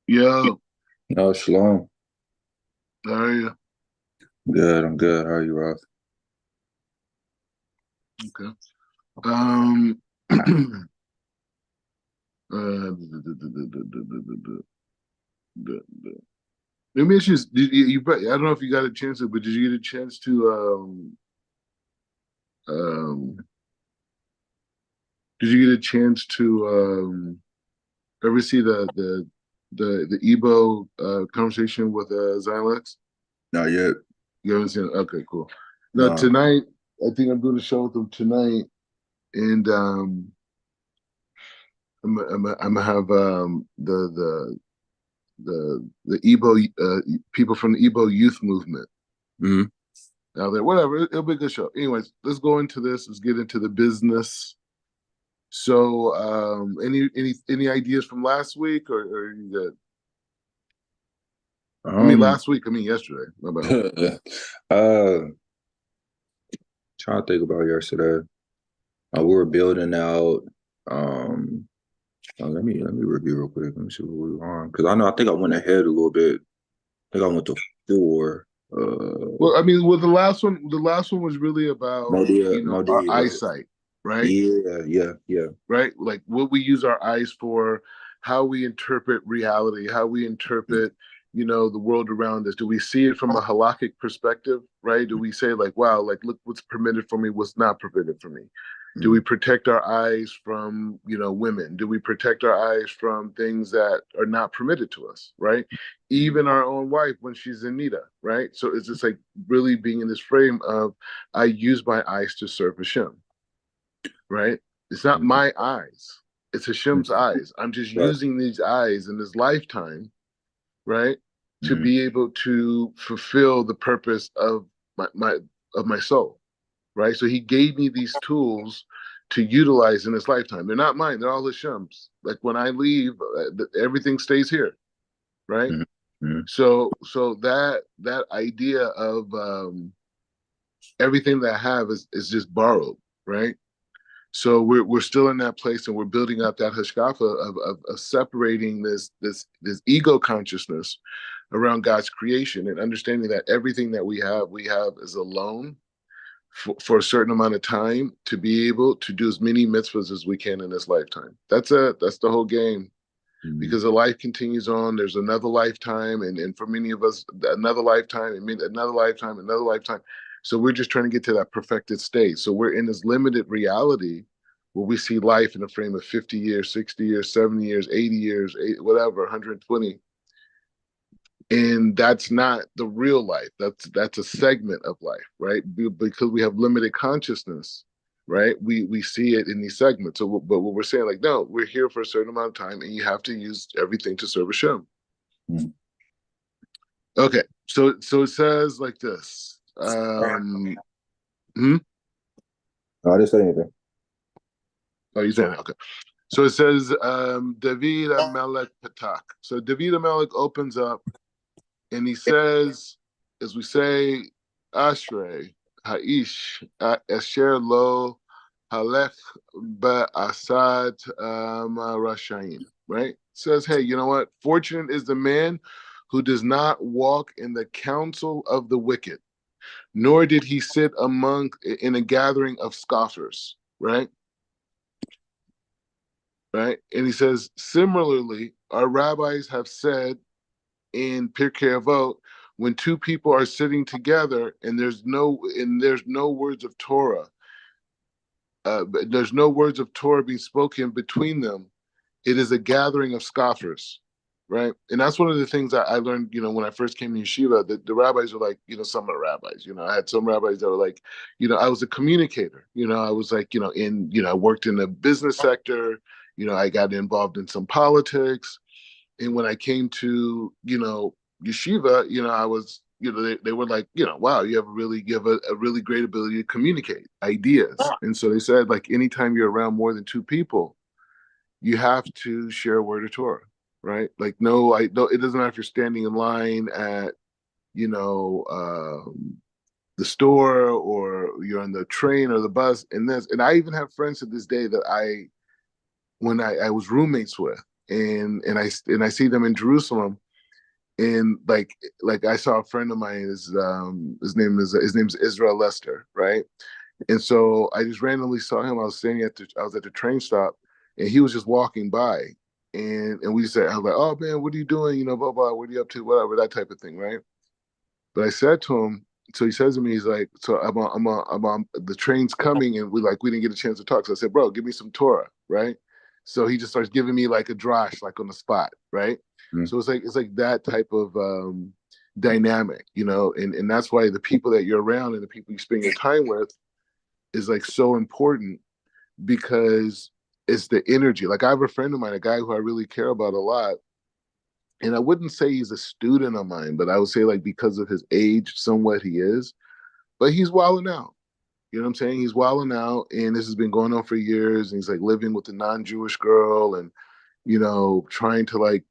Yo, Oh, Shalom. how are you? Good, I'm good. How are you, Ross? Okay. Um, let me ask you, I don't know if you got a chance to, but did you get a chance to, um, did you get a chance to, ever see the Ebo, conversation with, Xilex? Not yet. You haven't seen it? Okay, cool. Now, No. tonight, I think I'm doing a show with them tonight, and, I'm gonna have, the Igbo, people from the Igbo youth movement Hmm. out there. Whatever, it'll be a good show. Anyways, let's go into this. Let's get into the business. So, any ideas from last week, or you good? I mean, Um, last week. I mean, yesterday. My bad. uh, trying to think about yesterday. We were building out. Um, let me review real quick. Let me see what we were on because I think I went ahead a little bit. I think I went to four. Well, I mean, the last one was really about, our Modia. eyesight, right? Yeah, yeah, yeah. Right? Like what we use our eyes for, how we interpret reality, how we interpret, the world around us. Do we see it from a halakhic perspective, right? Do we say like, wow, like look what's permitted for me, what's not permitted for me? Do we Mm. protect our eyes from, women? Do we protect our eyes from things that are not permitted to us, right? Even our own wife when she's in Nita, right? So it's just like really being in this frame of I use my eyes to serve Hashem, right? It's not Mm. my eyes. It's Hashem's eyes. I'm just Right. using these eyes in this lifetime, right, to Mm. be able to fulfill the purpose of my soul, right? So He gave me these tools to utilize in this lifetime. They're not mine. They're all Hashem's. Like when I leave, everything stays here, right? Mm. Mm. So that idea of, everything that I have is just borrowed, right? So we're still in that place, and we're building up that hashkafa of separating this ego consciousness around God's creation, and understanding that everything that we have is a loan for a certain amount of time to be able to do as many mitzvahs as we can in this lifetime. That's it. That's the whole game. Mm. Because the life continues on. There's another lifetime, and for many of us, another lifetime, and another lifetime, another lifetime. So we're just trying to get to that perfected state. So we're in this limited reality where we see life in a frame of 50 years, 60 years, 70 years, 80 years, whatever, 120. And that's not the real life. That's a segment of life, right? Because we have limited consciousness, right? We see it in these segments. So, but what we're saying, like, no, we're here for a certain amount of time, and you have to use everything to serve Hashem. Mm. Okay, so it says like this. Hmm? No, I didn't say anything. Oh, you saying that? Okay. So it says, David Amelech Patak. So David Amelech opens up, and he says, as we say, Ashrei Haish Asher Lo Halech Ba'asad Rashaim. Right? Says, hey, you know what? Fortunate is the man who does not walk in the counsel of the wicked, nor did he sit among in a gathering of scoffers. Right? Right? And he says, similarly, our rabbis have said in Pirkei Avot, when two people are sitting together and there's no words of Torah, there's no words of Torah being spoken between them. It is a gathering of scoffers, right? And that's one of the things I learned, when I first came to yeshiva. The rabbis are like, some of the rabbis. I had some rabbis that were like, I was a communicator. I was like, I worked in the business sector. I got involved in some politics. And when I came to, yeshiva, I was, they were like, wow, you have a really great ability to communicate ideas. And so they said, like, anytime you're around more than two people, you have to share a word of Torah, right? Like, no, I don't, it doesn't matter if you're standing in line at, you know, the store, or you're on the train or the bus. And I even have friends to this day that when I was roommates with. and I see them in Jerusalem, and like I saw a friend of mine, his name's Israel Lester, right? And so I just randomly saw him. I was at the train stop, and he was just walking by, and we said, I was like, oh man, what are you doing? Blah blah. What are you up to? Whatever, that type of thing, right? But I said to him, so he says to me, he's like, so I'm on the train's coming, and we didn't get a chance to talk. So I said, bro, give me some Torah, right? So he just starts giving me like a drosh, like on the spot, right? Mm. So it's like that type of dynamic, and that's why the people that you're around and the people you spend your time with is like so important, because it's the energy. Like I have a friend of mine, a guy who I really care about a lot, and I wouldn't say he's a student of mine, but I would say like because of his age, somewhat he is. But he's wilding out. You know what I'm saying? He's wilding out, and this has been going on for years. And he's like living with a non-Jewish girl, and trying to like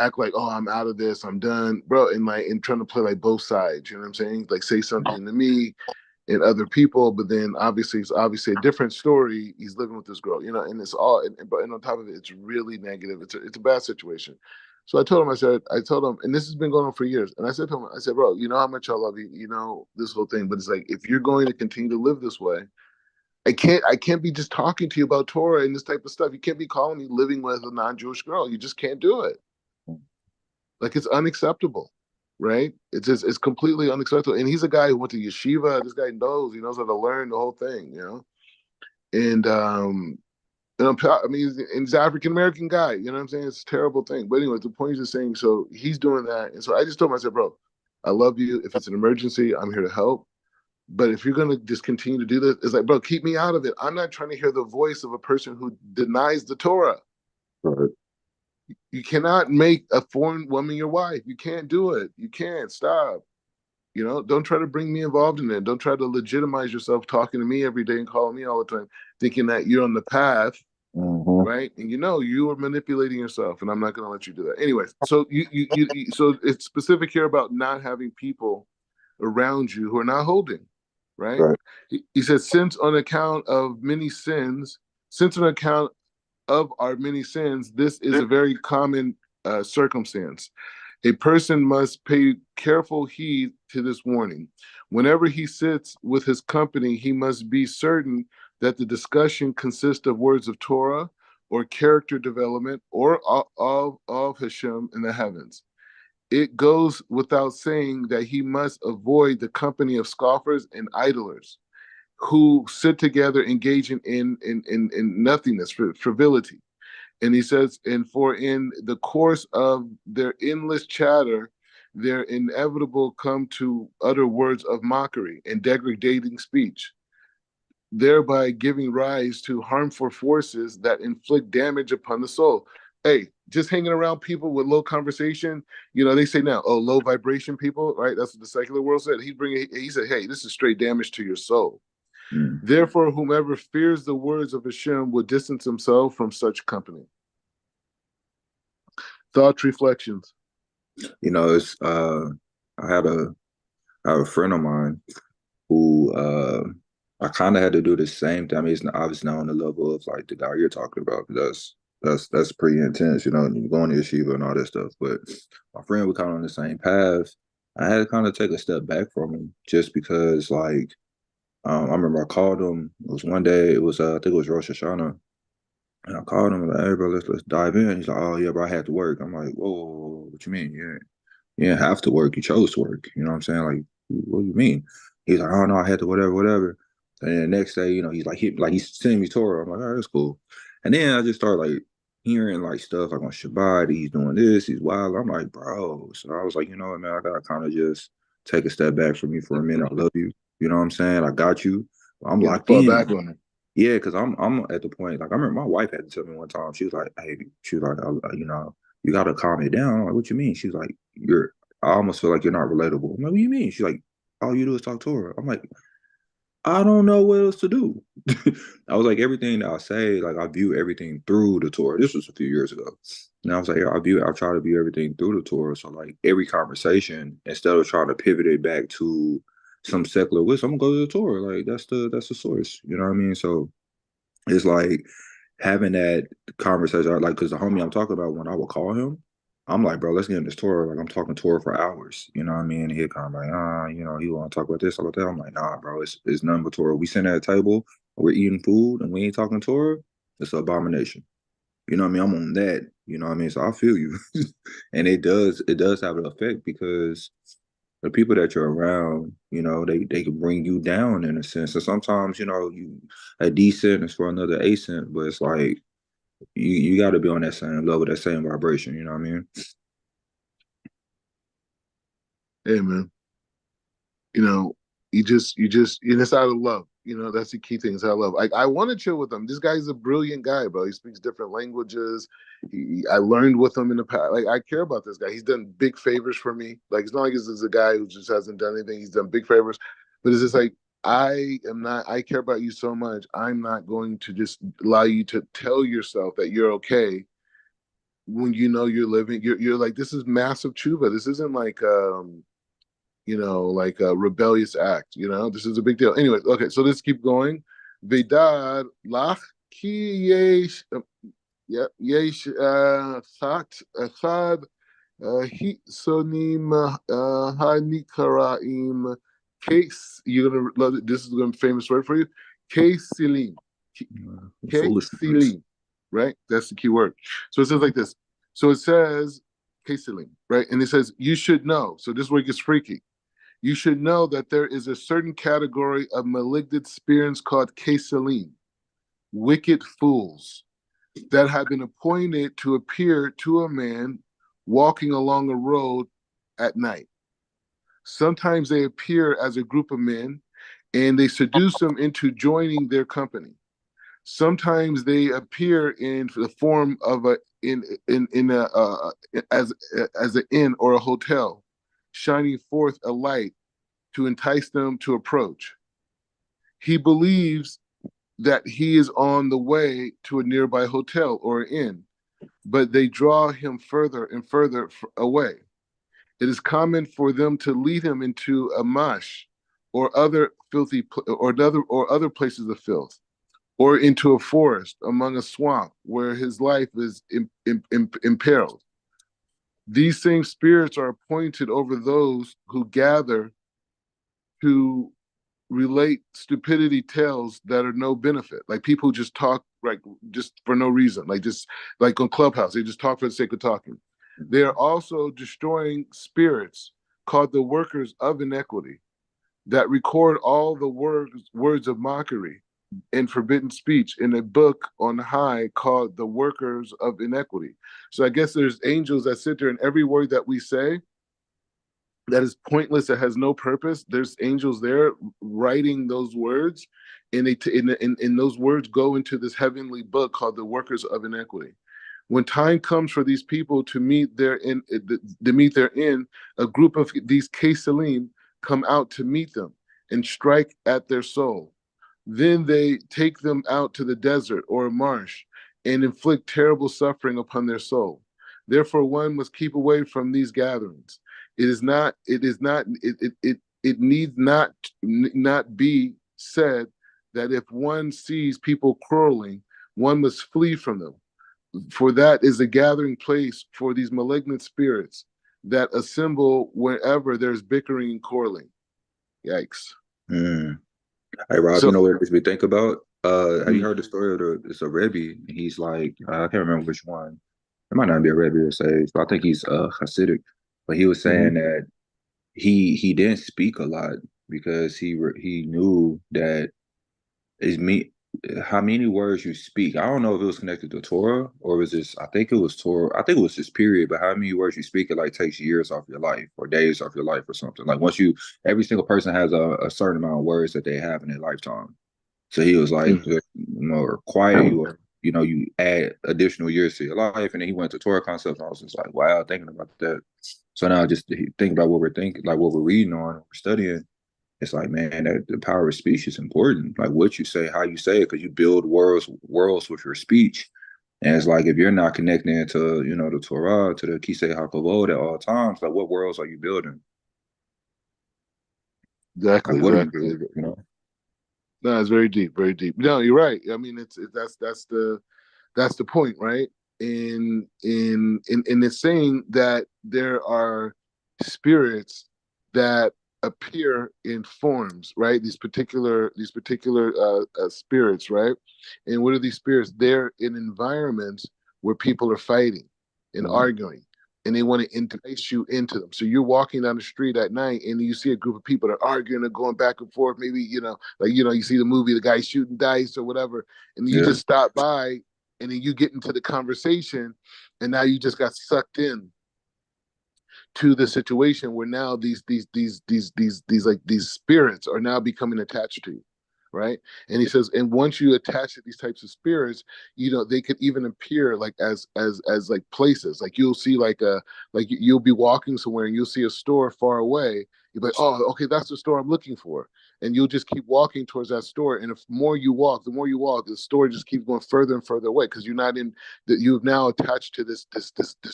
act like, oh, I'm out of this, I'm done, bro, and trying to play like both sides. You know what I'm saying? Like say something to me and other people, but then obviously it's obviously a different story. He's living with this girl, and it's all, and on top of it, it's really negative. It's a bad situation. So I told him, and this has been going on for years. And I said to him, I said, bro, you know how much I love you, this whole thing, but it's like if you're going to continue to live this way, I can't be just talking to you about Torah and this type of stuff. You can't be calling me living with a non-Jewish girl. You just can't do it. Like it's unacceptable, right? It's completely unacceptable. And he's a guy who went to yeshiva. This guy knows. He knows how to learn the whole thing. And I mean, he's an African American guy. You know what I'm saying? It's a terrible thing. But anyway, the point is just saying. So he's doing that, and so I just told him, I said, bro, I love you. If it's an emergency, I'm here to help. But if you're gonna just continue to do this, it's like, bro, keep me out of it. I'm not trying to hear the voice of a person who denies the Torah. Right. You cannot make a foreign woman your wife. You can't do it. You can't. Stop. Don't try to bring me involved in it. Don't try to legitimize yourself talking to me every day and calling me all the time, thinking that you're on the path, Mm-hmm. right? And you are manipulating yourself, and I'm not going to let you do that. Anyways, so so it's specific here about not having people around you who are not holding, right? Right. He says, since on account of our many sins, this is a very common circumstance. A person must pay careful heed to this warning. Whenever he sits with his company, he must be certain that the discussion consists of words of Torah or character development or of Hashem in the heavens. It goes without saying that he must avoid the company of scoffers and idlers who sit together engaging in nothingness, frivolity. And he says, and for in the course of their endless chatter, their inevitable come to utter words of mockery and degrading speech, thereby giving rise to harmful forces that inflict damage upon the soul. Hey, just hanging around people with low conversation, they say now, oh, low vibration people, right? That's what the secular world said. He said, hey, this is straight damage to your soul. Mm. Therefore, whomever fears the words of Hashem will distance himself from such company. Thoughts, reflections. It's I had a I have a friend of mine who I kind of had to do the same thing. I mean, it's obviously not on the level of like the guy you're talking about. That's pretty intense, you going to yeshiva and all that stuff. But my friend was kind of on the same path. I had to kind of take a step back from him just because, like, I remember I called him. It was one day. It was I think it was Rosh Hashanah, and I called him like, "Hey, bro, let's dive in." He's like, "Oh yeah, bro, I had to work." I'm like, "Whoa, what you mean? You didn't have to work. You chose to work. You know what I'm saying? Like, what do you mean?" He's like, "Oh no, I had to whatever, whatever." And then the next day, he's like, he's sending me Torah. I'm like, "All right, that's cool." And then I just started like hearing like stuff like on Shabbat, he's doing this, he's wild. I'm like, bro. So I was like, you know what, man, I gotta kind of just take a step back from me for a minute. I love you. You know what I'm saying? I got you. I'm You have to locked fall in. back on it. Yeah, because I'm at the point, like I remember my wife had to tell me one time, she was like, "Hey," she was like, you gotta calm it down." I'm like, "What you mean?" She's like, I almost feel like you're not relatable." I'm like, "What do you mean?" She's like, "All you do is talk to her." I'm like, "I don't know what else to do." I was like, everything that I say, like I view everything through the Torah. This was a few years ago. And I was like, I try to view everything through the Torah. So like every conversation, instead of trying to pivot it back to some secular wisdom, I'm gonna go to the Torah. Like that's the source. You know what I mean? So it's like having that conversation, like, because the homie I'm talking about, when I would call him, I'm like, bro, let's get in this tour. Like, I'm talking tour for hours. You know what I mean? And he'll kind of like, he want to talk about this, about that. I'm like, nah, bro, it's nothing but tour. We sitting at a table, we're eating food, and we ain't talking tour. It's an abomination. You know what I mean? I'm on that. You know what I mean? So I feel you, and it does have an effect because the people that you're around, they can bring you down in a sense. So sometimes, you a decent is for another ascent, but it's like you got to be on that same level, that same vibration. You know what I mean? Hey man, you know, you just and it's out of love. That's the key thing. Is out of love. Like I want to chill with him. This guy's a brilliant guy, bro. He speaks different languages. I learned with him in the past. Like I care about this guy. He's done big favors for me. Like it's not like this is a guy who just hasn't done anything. He's done big favors, but it's just like I am not. I care about you so much. I'm not going to just allow you to tell yourself that you're okay when you know you're living. You're like this is massive tshuva. This isn't like like a rebellious act. This is a big deal. Anyway, okay, so let's keep going. Vedad lach ki yesh yesh chat echad hitsonim hanikaraim case. You're gonna love it. This is gonna be a famous word for you. Kesilim. Foolishness. Kesilim. Right? That's the key word. So it says like this. So it says Kesilim, right? And it says you should know. So this is where it gets freaky. You should know that there is a certain category of malignant spirits called Kesalim, wicked fools, that have been appointed to appear to a man walking along a road at night. Sometimes they appear as a group of men and they seduce them into joining their company. Sometimes they appear in the form of a in a as an inn or a hotel, shining forth a light to entice them to approach. He believes that he is on the way to a nearby hotel or inn, but they draw him further and further away. It is common for them to lead him into a mush or other filthy or other places of filth, or into a forest among a swamp where his life is imperiled. These same spirits are appointed over those who gather to relate stupidity tales that are no benefit. Like people just talk like just for no reason, like just like on Clubhouse, they just talk for the sake of talking. They are also destroying spirits called the workers of iniquity that record all the words of mockery and forbidden speech in a book on high called the workers of iniquity. So I guess there's angels that sit there and every word that we say that is pointless, that has no purpose, there's angels there writing those words, and and those words go into this heavenly book called the workers of iniquity. When time comes for these people to meet their end, a group of these Kesalim come out to meet them and strike at their soul. Then they take them out to the desert or a marsh and inflict terrible suffering upon their soul. Therefore, one must keep away from these gatherings. It needs not be said that if one sees people quarreling, one must flee from them. For that is a gathering place for these malignant spirits that assemble wherever there's bickering and quarreling. Yikes. Mm. Hey Rob, So, you know what it makes me think about? Have you mm, heard the story of it's a Rebbe? He's like, I can't remember which one. It might not be a Rebbe or sage, but I think he's Hasidic. But he was mhm. saying that he didn't speak a lot because he knew that is me how many words you speak. I don't know if it was connected to Torah or was this. I think it was Torah. I think it was this period. But how many words you speak, it like takes years off your life or days off your life or something. Like once you, every single person has a certain amount of words that they have in their lifetime. So he was like, Mm. the more quiet you are, you add additional years to your life. And then he went to Torah concepts. And I was just like, wow, thinking about that. So now I just think about what we're thinking, like what we're reading on, we're studying. It's like, man, that the power of speech is important. Like what you say, how you say it, because you build worlds with your speech. And it's like if you're not connecting to, the Torah, to the Kisei Hakavod at all times, like what worlds are you building? Like Exactly, what are you exactly. building? No, it's very deep, very deep. No, you're right. I mean, that's the. That's the point, right? In it's saying that there are spirits that appear in forms, right? These particular spirits, right? And what are these spirits? They're in environments where people are fighting and Mhm. arguing, and they want to entice you into them. So you're walking down the street at night, and you see a group of people that are arguing and going back and forth. Maybe you see the movie, the guy shooting dice or whatever, and you Yeah. just stop by and then you get into the conversation, and now you just got sucked in to the situation where now these spirits are now becoming attached to you, right? And he says, and once you attach to these types of spirits, they could even appear like as like places. Like you'll see like you'll be walking somewhere and you'll see a store far away. You're like, oh, okay, that's the store I'm looking for. And you'll just keep walking towards that store. And if more you walk, the more you walk, the store just keeps going further and further away because you're not in that you've now attached to this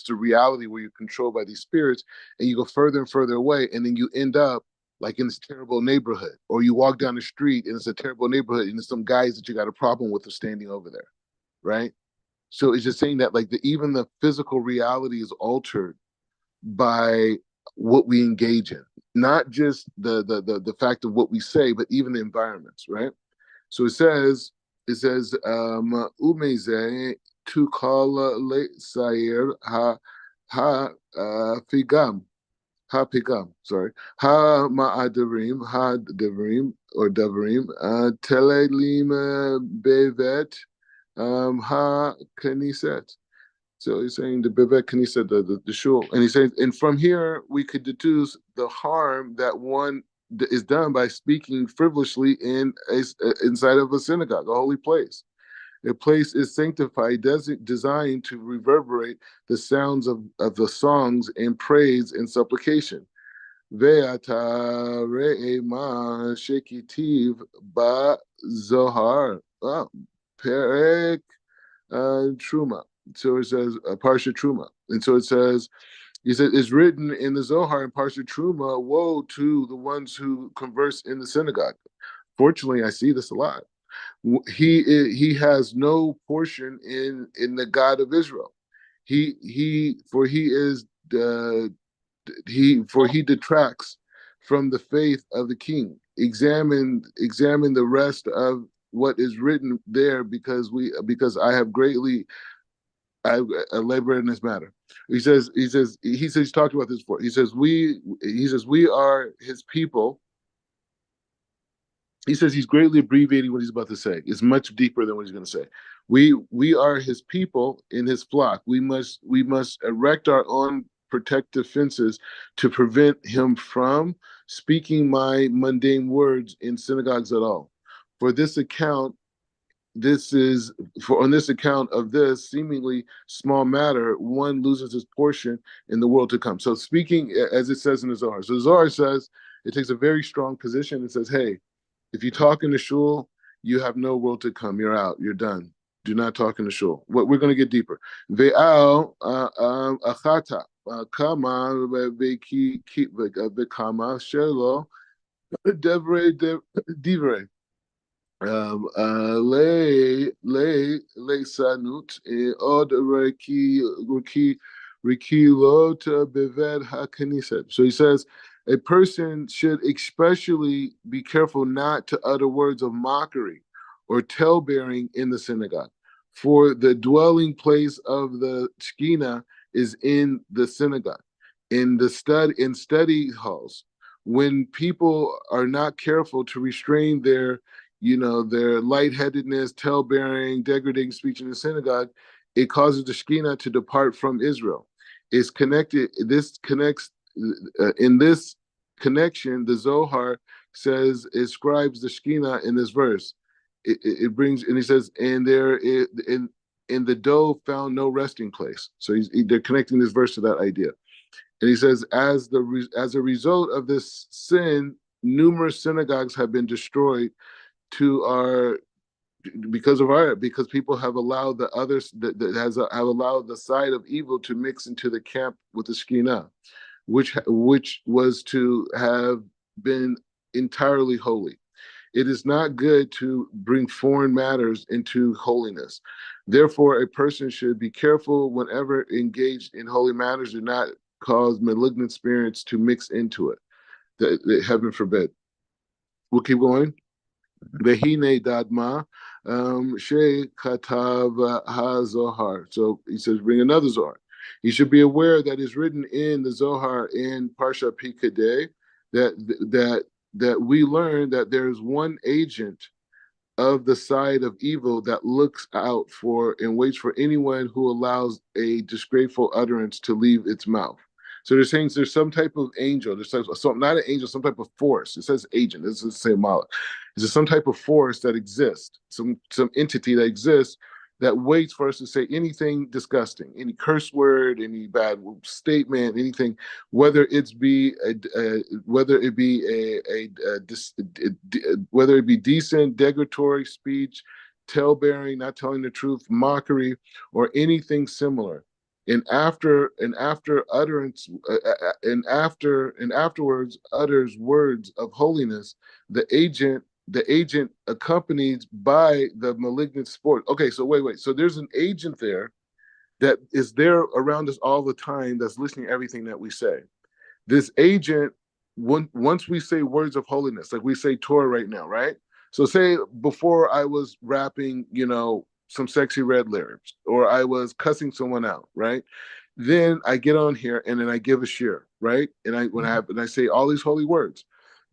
the reality where you're controlled by these spirits, and you go further and further away, and then you end up like in this terrible neighborhood, or you walk down the street and it's a terrible neighborhood, and there's some guys that you got a problem with are standing over there, right? So it's just saying that like even the physical reality is altered by what we engage in, not just the fact of what we say, but even the environments, right? So it says umeze tu kala le sayer figam ha pigam, sorry, ha ma'adarim ha devarim or davarim telelim bevet ha kaniset. So he's saying the Bivek Kanisa, the shul. And he's saying, and from here we could deduce the harm that one is done by speaking frivolously inside of a synagogue, a holy place. A place is sanctified, designed to reverberate the sounds of the songs and praise and supplication. Ve'ata re'ema shekitiv ba zohar. Perek Truma. So it says Parsha Truma. And so it says, he said, it's written in the Zohar in Parsha Truma, woe to the ones who converse in the synagogue. Fortunately, I see this a lot. He has no portion in the God of Israel. He is the he detracts from the faith of the king. Examine the rest of what is written there, because I have greatly I labor in this matter. He says he's talked about this before. He says we are his people. He says he's greatly abbreviating what he's about to say. It's much deeper than what he's going to say. We are his people in his flock. We must erect our own protective fences to prevent him from speaking my mundane words in synagogues at all. For this account, this is for on this account of this seemingly small matter, one loses his portion in the world to come. So speaking as it says in the Zohar. So the Zohar says it takes a very strong position. It says, hey, if you talk in the shul, you have no world to come. You're out. You're done. Do not talk in the shul. What we're going to get deeper. Ve'al achata kama vekama shelo divrei le sanut od rekilot beved hakaniset. So he says a person should especially be careful not to utter words of mockery or tale-bearing in the synagogue, for the dwelling place of the Shekhinah is in the synagogue, in study halls. When people are not careful to restrain their lightheadedness, tale-bearing, degrading speech in the synagogue, it causes the Shekhinah to depart from Israel. It's connected. This connects in this connection. The Zohar says it describes the Shekhinah in this verse. It brings, and he says, and there in the dough found no resting place. So they're connecting this verse to that idea. And he says, as a result of this sin, numerous synagogues have been destroyed to our because people have allowed the others have allowed the side of evil to mix into the camp with the Shekhinah, which was to have been entirely holy. It is not good to bring foreign matters into holiness. Therefore, a person should be careful whenever engaged in holy matters, do not cause malignant spirits to mix into it. Heaven forbid. We'll keep going. Vehine dadma she katav ha-zohar. So he says, bring another Zohar. You should be aware that is written in the Zohar in Parsha Pikadei that that we learn that there's one agent of the side of evil that looks out for and waits for anyone who allows a disgraceful utterance to leave its mouth. So they're saying there's some type of angel, not an angel, some type of force. It says agent. This is the same malach. Is there some type of force that exists, some entity that exists that waits for us to say anything disgusting, any curse word, any bad statement, anything, whether it's be whether it be whether it be decent, degradatory speech, tale-bearing, not telling the truth, mockery, or anything similar. And after utterance, and afterwards utters words of holiness, the agent accompanied by the malignant sport. Okay, so wait. So there's an agent there that is there around us all the time that's listening to everything that we say. This agent, once we say words of holiness, like we say Torah right now, right? So say before I was rapping, some sexy red lyrics, or I was cussing someone out, right? Then I get on here and then I give a share, right? And I say all these holy words.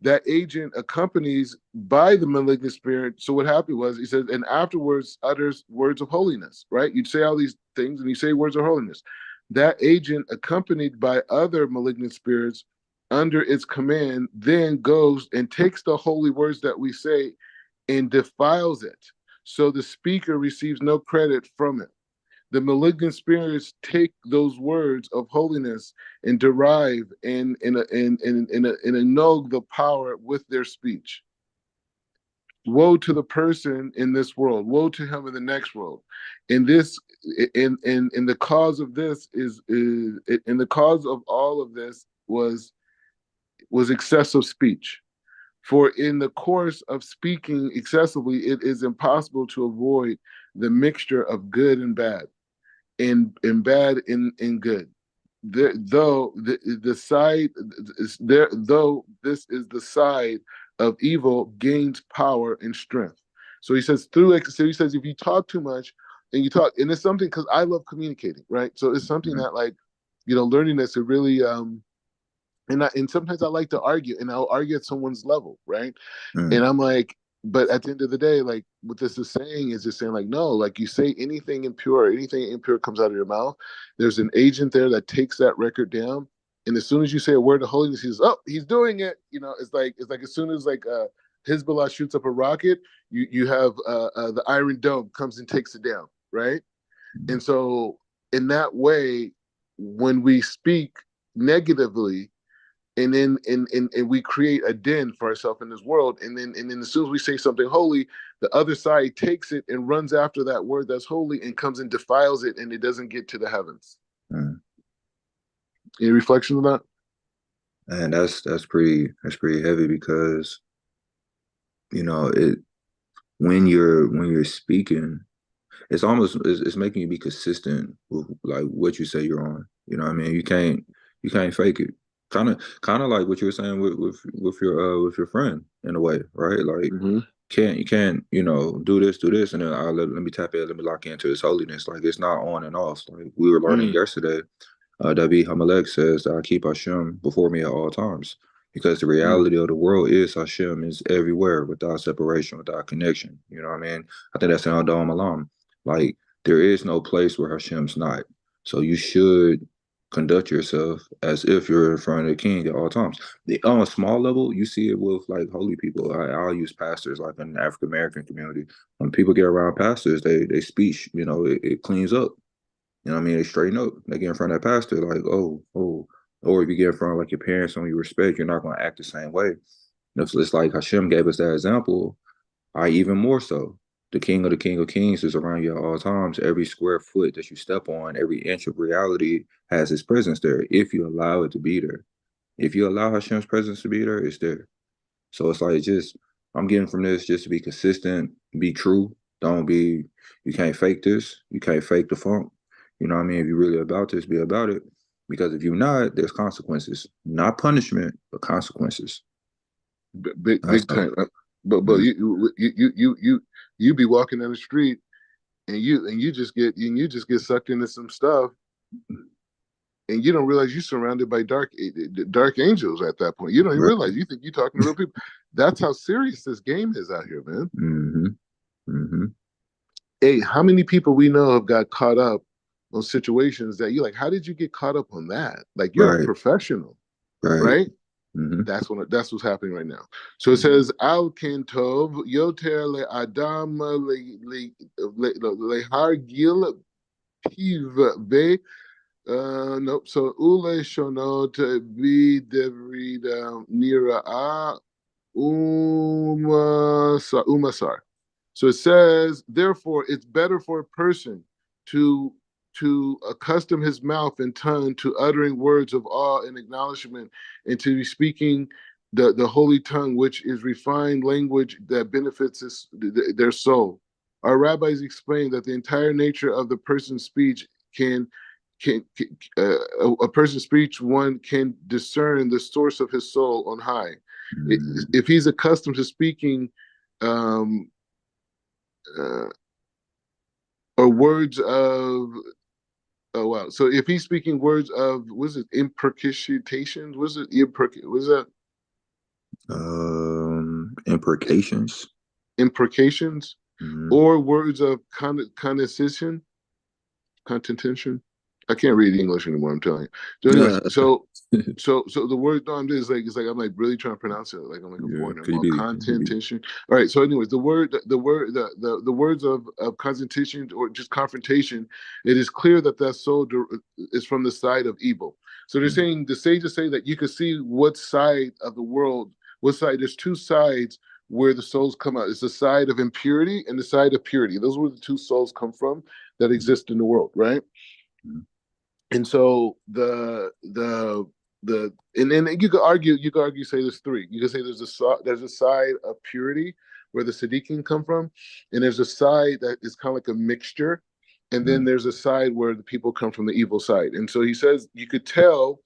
That agent accompanies by the malignant spirit. So what happened was he says, and afterwards utters words of holiness, right? You'd say all these things and you say words of holiness. That agent, accompanied by other malignant spirits under its command, then goes and takes the holy words that we say and defiles it. So the speaker receives no credit from it. The malignant spirits take those words of holiness and derive and annul the power with their speech. Woe to the person in this world, woe to him in the next world. And this in the cause of this is and the cause of all of this was excessive speech. For in the course of speaking excessively, it is impossible to avoid the mixture of good and bad, and bad in good. The side is there, though this is the side of evil, gains power and strength. So he says so he says if you talk too much and you talk, and it's something, because I love communicating, right? So it's something that, like, learning this, it really and sometimes I like to argue, and I'll argue at someone's level, right? Mm, And I'm like, but at the end of the day, like, what this is saying is just saying, like, no, like, you say anything impure comes out of your mouth. There's an agent there that takes that record down. And as soon as you say a word of holiness, he's doing it. It's like as soon as, like, Hezbollah shoots up a rocket, you have the Iron Dome comes and takes it down, right? And so in that way, when we speak negatively, and we create a den for ourselves in this world, and then as soon as we say something holy, the other side takes it and runs after that word that's holy and comes and defiles it, and it doesn't get to the heavens. mm. Any reflection on that? And that's pretty heavy because it when you're speaking, it's making you be consistent with like what you say you're on. You know what I mean? You can't fake it. Kind of like what you were saying with your friend in a way, right? Like Mm-hmm. you can't do this and then let me tap it, let me lock into his holiness. Like it's not on and off. Like we were learning Mm. yesterday. David Hamelech says that I keep Hashem before me at all times. Because the Mm. reality of the world is Hashem is everywhere without separation, without connection. You know what I mean? I think that's in Adam Alam. Like there is no place where Hashem's not. So you should conduct yourself as if you're in front of the king at all times. On a small level, you see it with like holy people. I'll use pastors like in the African American community. When people get around pastors, they speech, it cleans up. You know what I mean? They straighten up. They get in front of that pastor, like, oh, oh. Or if you get in front of like your parents whom you respect, you're not going to act the same way. It's like Hashem gave us that example. I even more so. The King of Kings is around you at all times. Every square foot that you step on, every inch of reality has his presence there if you allow it to be there. If you allow Hashem's presence to be there, it's there. So it's like just I'm getting from this just to be consistent, be true. Don't be, you can't fake this. You can't fake the funk. You know what I mean? If you're really about this, be about it. Because if you're not, there's consequences. Not punishment, but consequences. That's Big all. time. But Mm, you be walking down the street and you just get sucked into some stuff and you don't realize you're surrounded by dark angels at that point. You don't even right. realize. You think you're talking to real people. That's how serious this game is out here, man. Mm-hmm. Mm-hmm. Hey, how many people we know have got caught up on situations that you're like, how did you get caught up on that? Like you're a Right. professional, Right. right? Mm-hmm. That's what's happening right now. So it Mm-hmm. says Al Kentov Yoter le Adam le Hargil Piv nope. So Ule Shonot Be Devrida Nira Umasar. So it says, therefore, it's better for a person to accustom his mouth and tongue to uttering words of awe and acknowledgement, and to be speaking the holy tongue, which is refined language that benefits their soul. Our rabbis explain that the entire nature of the person's speech can a person's speech one can discern the source of his soul on high. If he's accustomed to speaking um, uh, or words of oh wow, so if he's speaking words of was it imprecations, was it was that Imprecations. imprecations Mm-hmm. or words of condescension contention. I can't read English anymore. I'm telling you. So, anyways, Yeah. so the word no, I'm just like it's like I'm like really trying to pronounce it like I'm like a Yeah. foreigner. Could you Well, be? Could you be? contention. All right. So, anyways, the words of contention or just confrontation. It is clear that that soul is from the side of evil. So they're saying the sages say that you can see what side of the world, what side. There's two sides where the souls come out. It's the side of impurity and the side of purity. Those were the two souls come from that exist in the world, right? Mm-hmm. And so the and then you could argue say there's three. You could say there's a side of purity where the Siddiqim come from, and there's a side that is kind of like a mixture, and then there's a side where the people come from the evil side. And so he says you could tell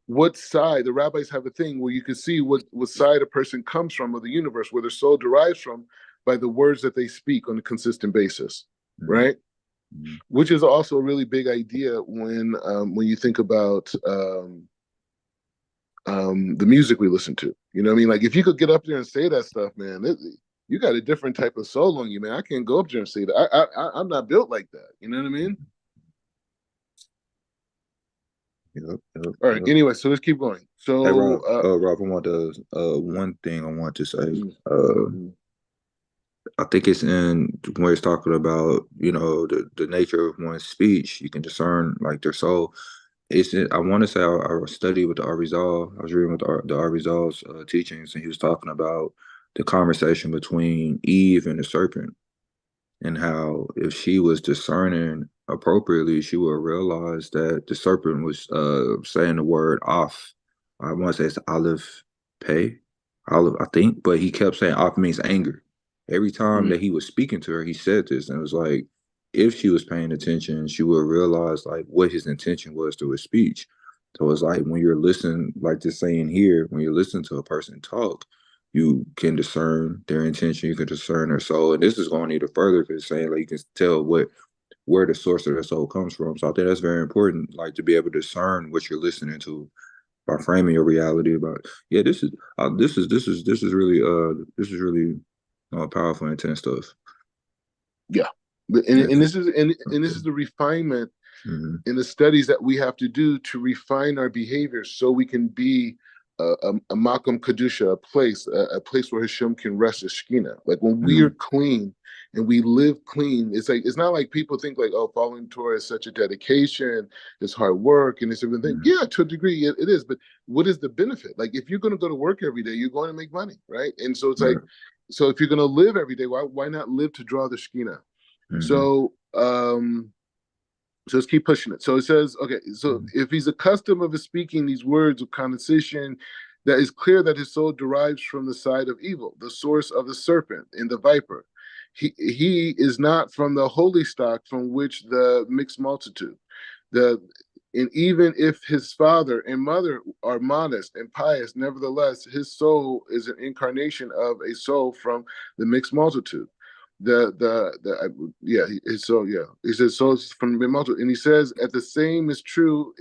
what side the rabbis have a thing where you could see what side a person comes from of the universe, where their soul derives from by the words that they speak on a consistent basis, Mm-hmm. right? Which is also a really big idea when you think about the music we listen to. You know what I mean? Like if you could get up there and say that stuff, man, you got a different type of soul on you, man. I can't go up there and say that. I'm not built like that. You know what I mean? Yep. Yep. All right. Yep. Anyway, so let's keep going. Hey So, Rob, Rob, I want to one thing I want to say. mm, Uh mm, I think it's in where it's talking about, the nature of one's speech. You can discern like their soul. I want to say I studied with the Arizal. I was reading with the Arizal's teachings, and he was talking about the conversation between Eve and the serpent, and how if she was discerning appropriately, she would realize that the serpent was saying the word off. I want to say it's olive pay, olive, I think, but he kept saying off means anger. Every time mm, that he was speaking to her, he said this, and it was like if she was paying attention, she would realize like what his intention was through his speech. So it's like when you're listening, like this saying here, when you're listening to a person talk, you can discern their intention, you can discern their soul. And this is going even further because it's saying like you can tell where the source of their soul comes from. So I think that's very important, like to be able to discern what you're listening to by framing your reality about, yeah, this is really powerful, intense stuff. yeah. Yeah. And this is the refinement Mm-hmm. in the studies that we have to do to refine our behaviors so we can be a Makam Kedusha, a place where Hashem can rest his Shekhinah. Like when we are Mm-hmm. clean and we live clean, it's like it's not like people think like, oh, following Torah is such a dedication, it's hard work, and it's everything. Mm-hmm. Yeah, to a degree, it is. But what is the benefit? Like if you're going to go to work every day, you're going to make money, right? And so it's like, Right. so if you're going to live every day, why not live to draw the Shekhinah? Mm-hmm. So so let's keep pushing it. So it says, okay, so if he's accustomed of speaking these words of condescension, that is clear that his soul derives from the side of evil, the source of the serpent and the viper. He is not from the holy stock from which the mixed multitude. The and even if his father and mother are modest and pious, nevertheless, his soul is an incarnation of a soul from the mixed multitude. Yeah, his soul, yeah, he says souls from the multitude, and he says at the same is true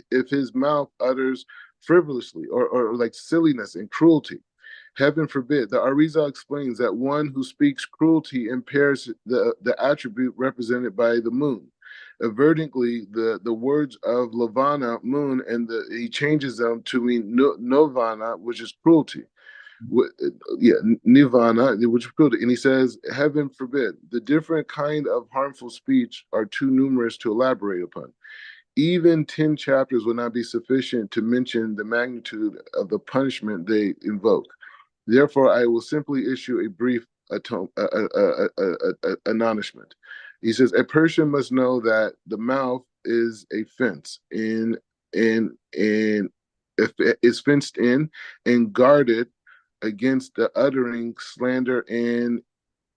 if his mouth utters frivolously or like silliness and cruelty. Heaven forbid. The Arizal explains that one who speaks cruelty impairs the attribute represented by the moon. Avertingly, the words of Lavana, moon, and he changes them to mean Novana, which is cruelty. Yeah, Nirvana, which is cruelty. And he says, heaven forbid. The different kind of harmful speech are too numerous to elaborate upon. Even 10 chapters would not be sufficient to mention the magnitude of the punishment they invoke. Therefore, I will simply issue a brief admonishment. He says, a person must know that the mouth is a fence and if it is fenced in and guarded against the uttering slander and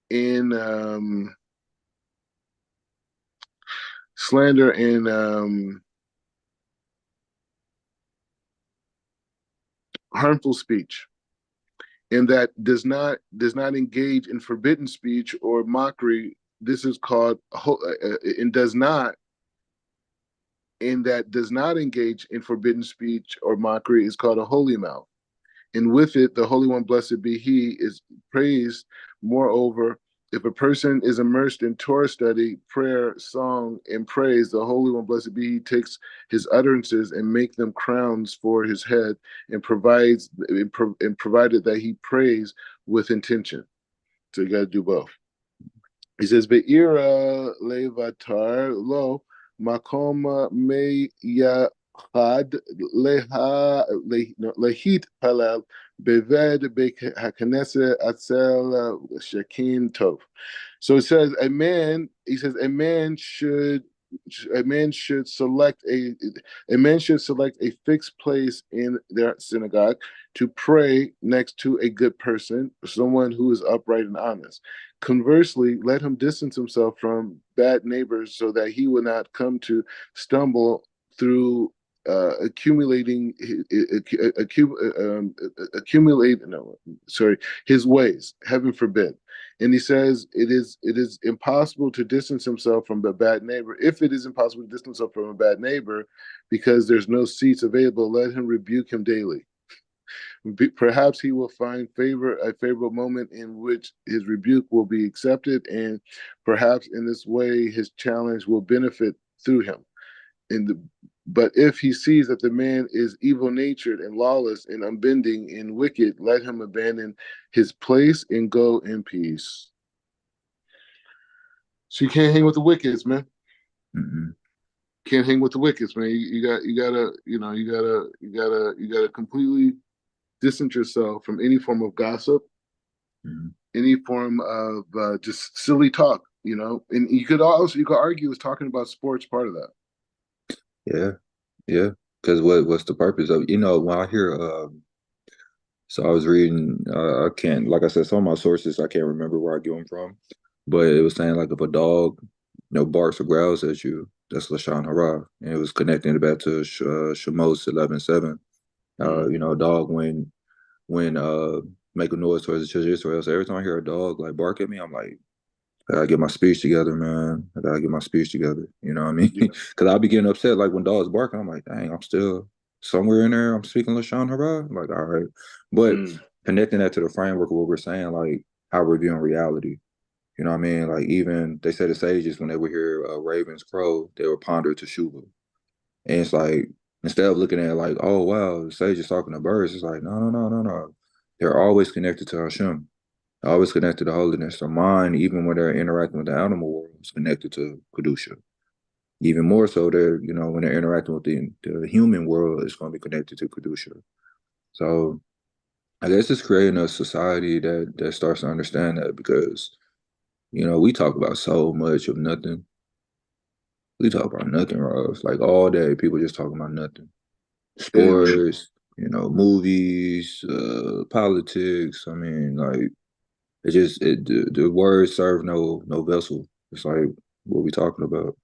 in slander and harmful speech, and that does not engage in forbidden speech or mockery. This is called and does not and that does not engage in forbidden speech or mockery is called a holy mouth. And with it, the Holy One, blessed be He, is praised. Moreover, if a person is immersed in Torah study, prayer, song, and praise, the Holy One, blessed be He, takes his utterances and make them crowns for his head, and provided that he prays with intention. So you got to do both. He says, "Be'ira levatar lo makom me yachad lehit palal beved hakanese atzel shekin tov." So it says a man. He says a man should select a fixed place in their synagogue to pray next to a good person, someone who is upright and honest. Conversely, let him distance himself from bad neighbors so that he will not come to stumble through accumulating accumulate no sorry his ways. Heaven forbid. And he says it is impossible to distance himself from a bad neighbor. If it is impossible to distance himself from a bad neighbor because there's no seats available, let him rebuke him daily. Perhaps he will find a favorable moment in which his rebuke will be accepted, and perhaps in this way his challenge will benefit through him. But if he sees that the man is evil natured and lawless and unbending and wicked, let him abandon his place and go in peace. So you can't hang with the wickeds, man. Mm-hmm. Can't hang with the wickeds, man. You gotta completely distance yourself from any form of gossip, Mm-hmm. any form of just silly talk. And you could argue is talking about sports part of that. Yeah, yeah. Because what's the purpose of when I hear so I was reading I can't, like I said, some of my sources I can't remember where I get them from, but it was saying like if a dog barks or growls at you, that's Lashon Hara, and it was connecting it back to Shemos 11:7. Mm. A dog when make a noise towards the children of Israel. So every time I hear a dog like bark at me, I'm like, I gotta get my speech together, man. I gotta get my speech together. You know what I mean? Yeah. Because I'll be getting upset like when dogs barking. I'm like, dang, I'm still somewhere in there. I'm speaking Lashon Hara. Like, all right, but Mm. connecting that to the framework of what we're saying, like how we're viewing reality. You know what I mean? Like even they said the sages when they would hear ravens crow, they would ponder to Shuba. And it's like instead of looking at it like, oh wow, the sage is talking to birds, it's like, no, no, no, no, no. They're always connected to Hashem, always connected to holiness. So mind, even when they're interacting with the animal world, is connected to Kedusha. Even more so, when they're interacting with the human world, it's going to be connected to Kedusha. So I guess it's creating a society that starts to understand that because, we talk about so much of nothing. We talk about nothing, Ross. Like all day, people just talking about nothing. And Sports, movies, politics. I mean, like the words serve no vessel. It's like what we talking about.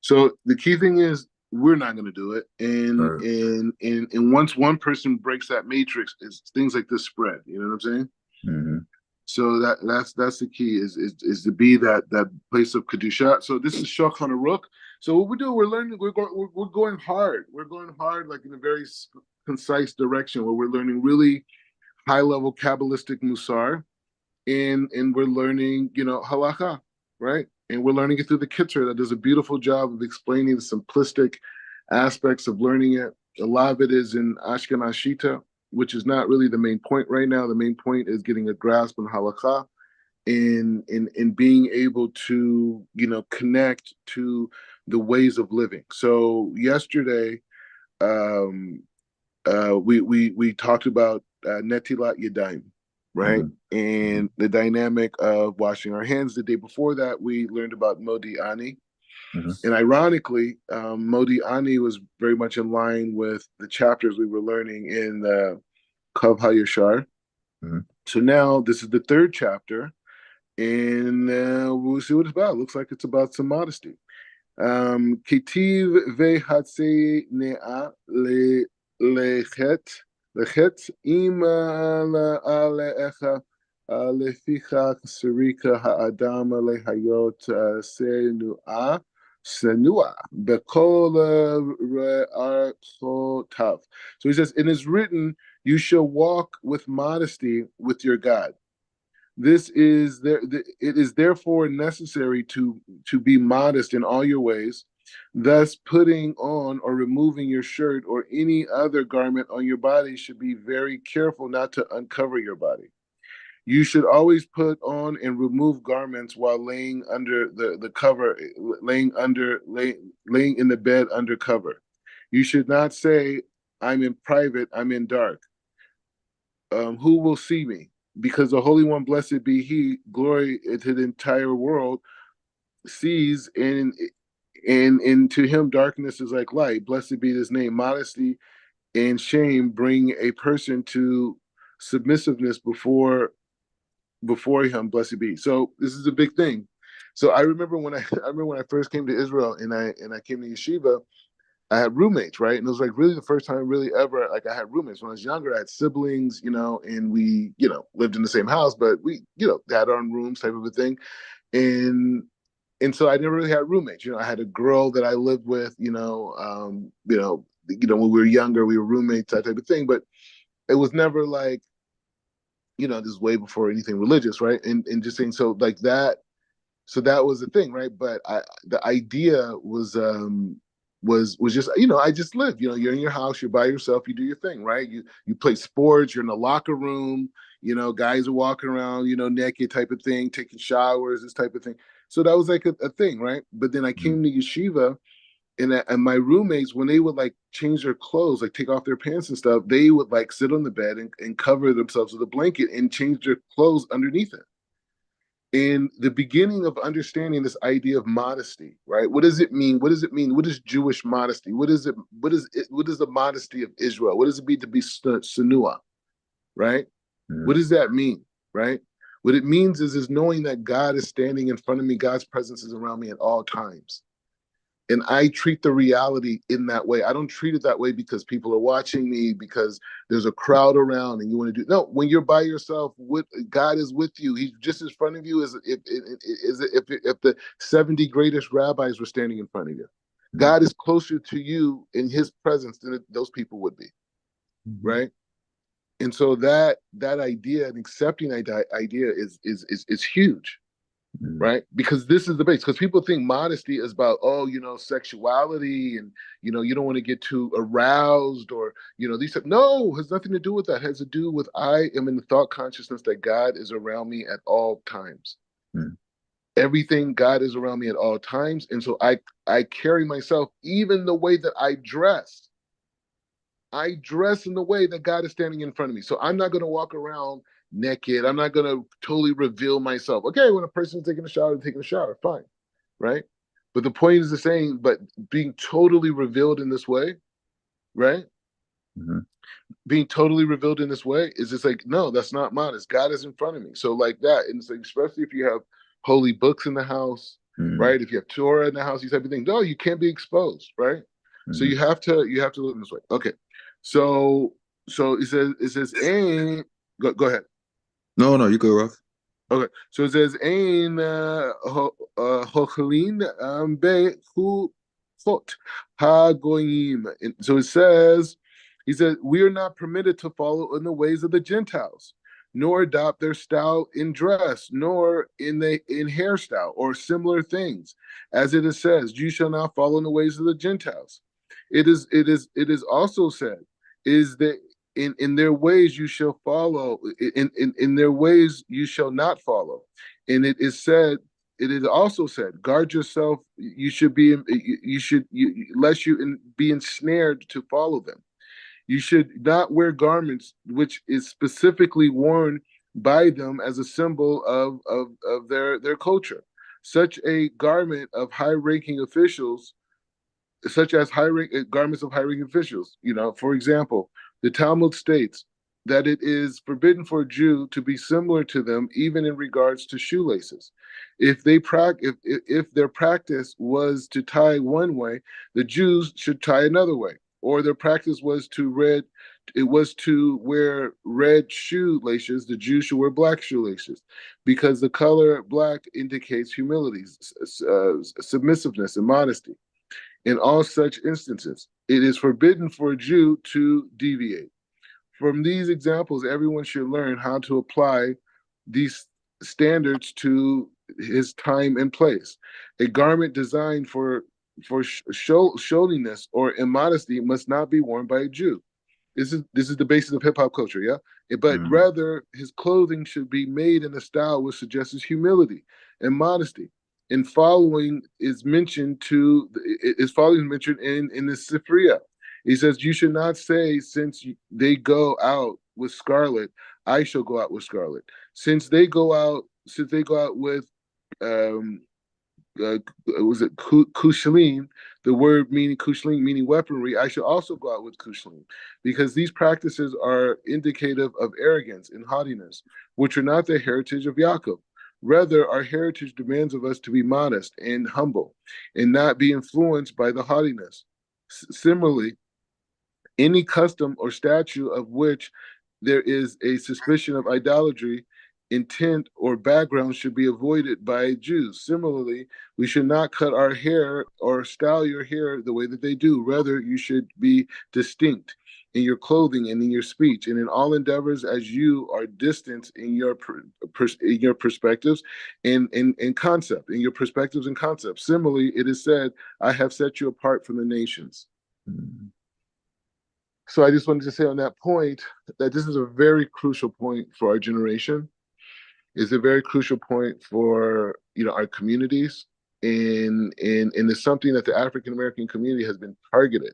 So the key thing is we're not going to do it, and Right. once one person breaks that matrix, is things like this spread. You know what I'm saying? Mm-hmm. So that's the key is to be that place of kedusha. So this is Shulchan Aruch. So what we do, we're learning, we're going hard. We're going hard, like in a very concise direction, where we're learning really high level kabbalistic musar, and we're learning, halakha, right? And we're learning it through the Kitzur that does a beautiful job of explaining the simplistic aspects of learning it. A lot of it is in Ashkenaz Shita, which is not really the main point right now. The main point is getting a grasp on halakha in being able to, connect to the ways of living. So yesterday, um, we talked about netilat yadayim, right? Mm-hmm. And the dynamic of washing our hands. The day before that, we learned about Modi Ani. Mm-hmm. And ironically, Modi Ani was very much in line with the chapters we were learning in Kav Hayashar. Mm-hmm. So now this is the third chapter, and we'll see what it's about. It looks like it's about some modesty. Kitiv vehatse nea lechet lechet ima alecha lefichach sarika haadam lehayot senua senua bekol re'archotav. So he says, "It is written, you shall walk with modesty with your God." This is there. It is therefore necessary to be modest in all your ways, thus putting on or removing your shirt or any other garment on your body should be very careful not to uncover your body. You should always put on and remove garments while laying under the cover, laying in the bed under cover. You should not say, "I'm in private, I'm in dark." Who will see me? Because the Holy One, blessed be He, glory to the entire world, sees, and to Him darkness is like light. Blessed be His name. Modesty and shame bring a person to submissiveness before Him. Blessed be. So this is a big thing. So I remember when I remember when I first came to Israel and I came to yeshiva. I had roommates, right? And it was like really the first time really ever like I had roommates. When I was younger, I had siblings, and we, lived in the same house, but we, had our own rooms type of a thing. And so I never really had roommates. I had a girl that I lived with, when we were younger, we were roommates, that type of thing. But it was never like, this is way before anything religious, right? And just saying so like that, so that was the thing, right? But the idea was just, I just lived. You're in your house, you're by yourself, you do your thing, right? You play sports, you're in the locker room, guys are walking around, naked type of thing, taking showers, this type of thing. So that was like a thing, right? But then I came to yeshiva, and my roommates, when they would like change their clothes, like take off their pants and stuff, they would like sit on the bed and cover themselves with a blanket and change their clothes underneath it. In the beginning of understanding this idea of modesty, right? What does it mean? What does it mean? What is Jewish modesty? What is it? What is it? What is the modesty of Israel? What does it mean to be sanua, right? Mm-hmm. What does that mean, right? What it means is knowing that God is standing in front of me. God's presence is around me at all times. And I treat the reality in that way. I don't treat it that way because people are watching me, because there's a crowd around and you want to do. No, when you're by yourself, with God is with you. He's just in front of you as if the 70 greatest rabbis were standing in front of you. God is closer to you in His presence than those people would be, Mm-hmm. right? And so that idea and accepting that idea is huge, Mm-hmm. right? Because this is the base. Because people think modesty is about, sexuality, and you don't want to get too aroused, or these. No, it has nothing to do with that. It has to do with I am in the thought consciousness that God is around me at all times. Mm-hmm. Everything, God is around me at all times, and so I carry myself, even the way that I dress. I dress in the way that God is standing in front of me. So I'm not going to walk around naked. I'm not going to totally reveal myself. Okay, when a person's taking a shower, they're taking a shower, fine, right? But the point is the same, but being totally revealed in this way, right? Mm-hmm. Being totally revealed in this way is just like, no, that's not modest. God is in front of me. So like that, and it's like, especially if you have holy books in the house, Mm-hmm. right? If you have Torah in the house, these type of things, no, you can't be exposed, right? So Mm-hmm. you have to live in this way. Okay. So it says ain go ahead. No, no, you go, Rough. Okay, so it says Ein Hochelin Be Hu Chot HaGoyim. So it says, he said, we are not permitted to follow in the ways of the Gentiles, nor adopt their style in dress, nor in hairstyle or similar things, as it is says, you shall not follow in the ways of the Gentiles. It is also said, is that in their ways you shall follow, in their ways you shall not follow. And it is said, it is also said, guard yourself, you should be, you should, lest you be ensnared to follow them. You should not wear garments which is specifically worn by them as a symbol of their culture. Such a garment of high ranking officials, such as garments of high-ranking officials. For example, the Talmud states that it is forbidden for a Jew to be similar to them, even in regards to shoelaces. If their practice was to tie one way, the Jews should tie another way. Or their practice was to wear red shoelaces, the Jews should wear black shoelaces, because the color black indicates humility, submissiveness, and modesty. In all such instances, it is forbidden for a Jew to deviate. From these examples, everyone should learn how to apply these standards to his time and place. A garment designed for showiness or immodesty must not be worn by a Jew. This is the basis of hip hop culture, yeah. But Mm-hmm. rather, his clothing should be made in a style which suggests his humility and modesty. And following is mentioned to is following mentioned in the Sifriya. He says, "You should not say, since they go out with scarlet, I shall go out with scarlet. Since they go out with um, was it kushlim, the word meaning kushlim, meaning weaponry, I should also go out with kushlim, because these practices are indicative of arrogance and haughtiness, which are not the heritage of Yaakov. Rather, our heritage demands of us to be modest and humble and not be influenced by the haughtiness. Similarly, any custom or statue of which there is a suspicion of idolatry, intent, or background should be avoided by Jews. Similarly, we should not cut our hair or style your hair the way that they do. Rather, you should be distinct in your clothing and in your speech, and in all endeavors as you are distant in your perspectives and concept, in your perspectives and concepts. Similarly, it is said, I have set you apart from the nations. Mm-hmm. So I just wanted to say on that point that this is a very crucial point for our generation. It's a very crucial point for our communities, and it's something that the African American community has been targeted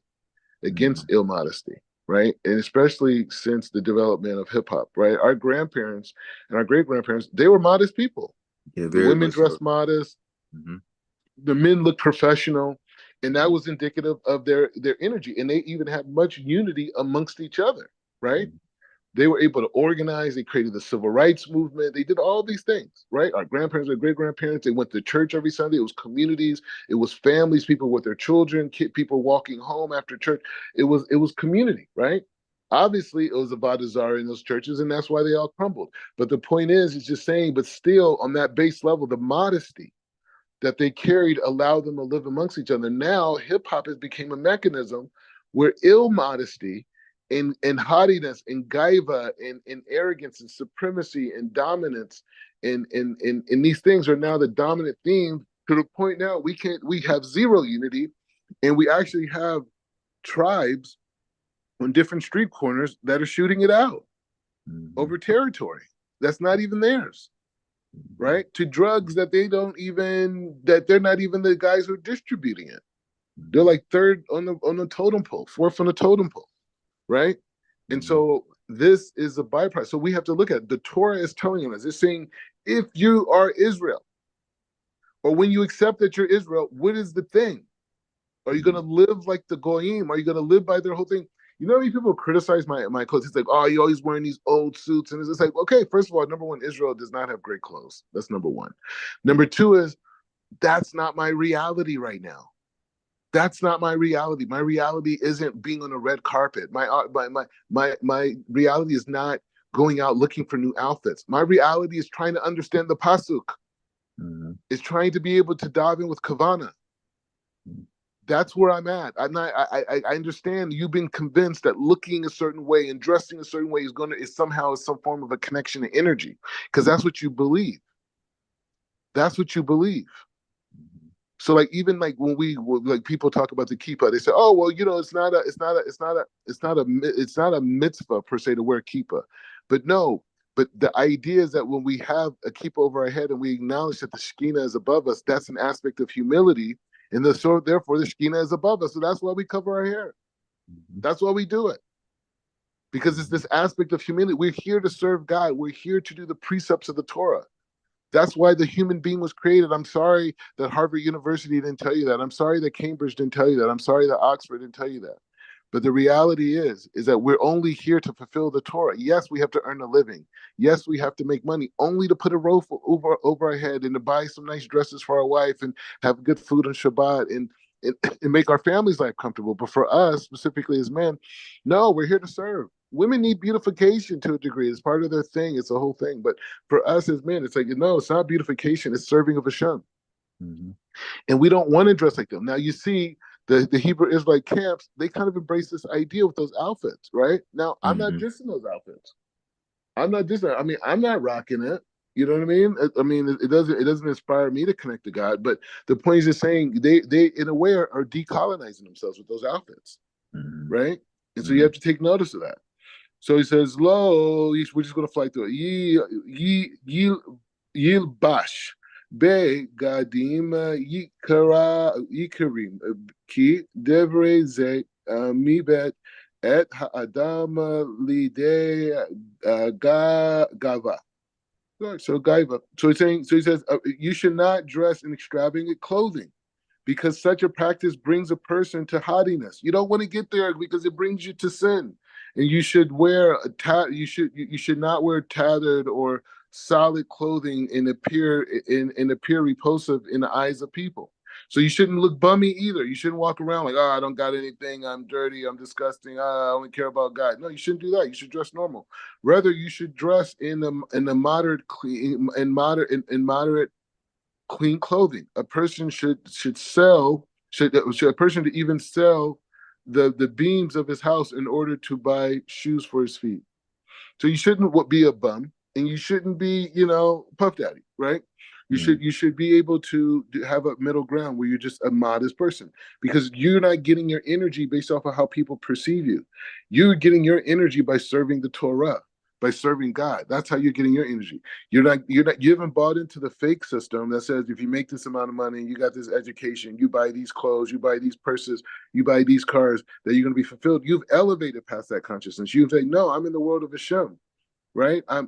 against ill modesty, right? And especially since the development of hip hop, right? Our grandparents and our great grandparents, they were modest people. Yeah, The very women much so. dressed modest, Mm-hmm. the men looked professional, and that Mm-hmm. was indicative of their energy, and they even had much unity amongst each other, right? They were able to organize. They created the civil rights movement. They did all these things, right? Our grandparents, our great grandparents, they went to church every Sunday. It was communities, it was families, people with their children, people walking home after church. It was community, right? Obviously, it was about desire in those churches, and that's why they all crumbled. But the point is, it's just saying, but still on that base level, the modesty that they carried allowed them to live amongst each other. Now, hip hop has become a mechanism where ill modesty and haughtiness and gaiva and arrogance and supremacy and dominance and these things are now the dominant theme, to the point now we have zero unity, and we actually have tribes on different street corners that are shooting it out Mm-hmm. over territory that's not even theirs, Mm-hmm. right? To drugs that they're not even the guys who are distributing it. They're like third on the totem pole, fourth on the totem pole, right? And Mm-hmm. so this is a byproduct. So we have to look at it. The Torah is telling us, it's saying, if you are Israel, or when you accept that you're Israel, what is the thing? Are you gonna live like the goyim? Are you gonna live by their whole thing? You know how many people criticize my clothes? It's like, oh, you always wearing these old suits, and it's just like, okay, first of all, number one, Israel does not have great clothes. That's number one. Number two is that's not my reality right now. That's not my reality. My reality isn't being on a red carpet. My reality is not going out looking for new outfits. My reality is trying to understand the pasuk. Mm-hmm. Is trying to be able to dive in with kavana. That's where I'm at. I'm not. I understand you've been convinced that looking a certain way and dressing a certain way is somehow some form of a connection to energy because that's what you believe. That's what you believe. So like even like when we like people talk about the kippah, they say, oh well, it's not a mitzvah per se to wear kippah, but no. But the idea is that when we have a kippah over our head and we acknowledge that the Shekhinah is above us, that's an aspect of humility, and so therefore the Shekhinah is above us. So that's why we cover our hair. That's why we do it because it's this aspect of humility. We're here to serve God. We're here to do the precepts of the Torah. That's why the human being was created. I'm sorry that Harvard University didn't tell you that. I'm sorry that Cambridge didn't tell you that. I'm sorry that Oxford didn't tell you that. But the reality is that we're only here to fulfill the Torah. Yes, we have to earn a living. Yes, we have to make money, only to put a roof over our head and to buy some nice dresses for our wife and have good food on Shabbat and make our family's life comfortable. But for us, specifically as men, no, we're here to serve. Women need beautification to a degree. It's part of their thing. It's a whole thing. But for us as men, it's like, no, it's not beautification. It's serving of Hashem. Mm-hmm. And we don't want to dress like them. Now, you see, the Hebrew Israelite camps, they kind of embrace this idea with those outfits, right? Now, I'm not Mm-hmm. dissing those outfits. I'm not dissing. I mean, I'm not rocking it. You know what I mean? I mean, it doesn't inspire me to connect to God. But the point is just saying they in a way are decolonizing themselves with those outfits, Mm-hmm. right? And so you Mm-hmm. have to take notice of that. So he says, "Lo, we're just going to fly through it. Yilbash be gadim yikarim ki devre ze mibet et ha'adam lidei gava." Right, so gaiva. So he's saying. So he says, you should not dress in extravagant clothing because such a practice brings a person to haughtiness. You don't want to get there because it brings you to sin. And you should wear you should not wear tattered or solid clothing and appear repulsive in the eyes of people. So you shouldn't look bummy either. You shouldn't walk around like, oh, I don't got anything. I'm dirty. I'm disgusting. I only care about God. No, you shouldn't do that. You should dress normal. Rather, you should dress in a moderate, clean, in moderate clean clothing. A person should sell should a person to even sell the beams of his house in order to buy shoes for his feet. So you shouldn't be a bum, and you shouldn't be, Puff Daddy, right? You should be able to have a middle ground where you're just a modest person because you're not getting your energy based off of how people perceive you. You're getting your energy by serving the Torah, by serving God. That's how you're getting your energy. You haven't bought into the fake system that says if you make this amount of money, you got this education, you buy these clothes, you buy these purses, you buy these cars, that you're going to be fulfilled. You've elevated past that consciousness. You've said, no, I'm in the world of Hashem, right? I'm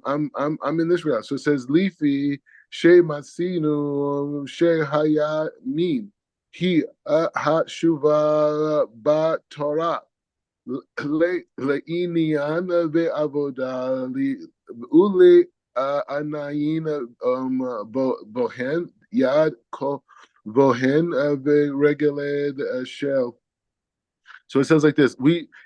in this realm. So it says Leafy She Masinu She Hayamin He Ha Shuva Ba Torah Le'inian Ve'avoda Uli Anayin Bohen Yad Ko Bohen Ve'Regeled Shel. So it says like this.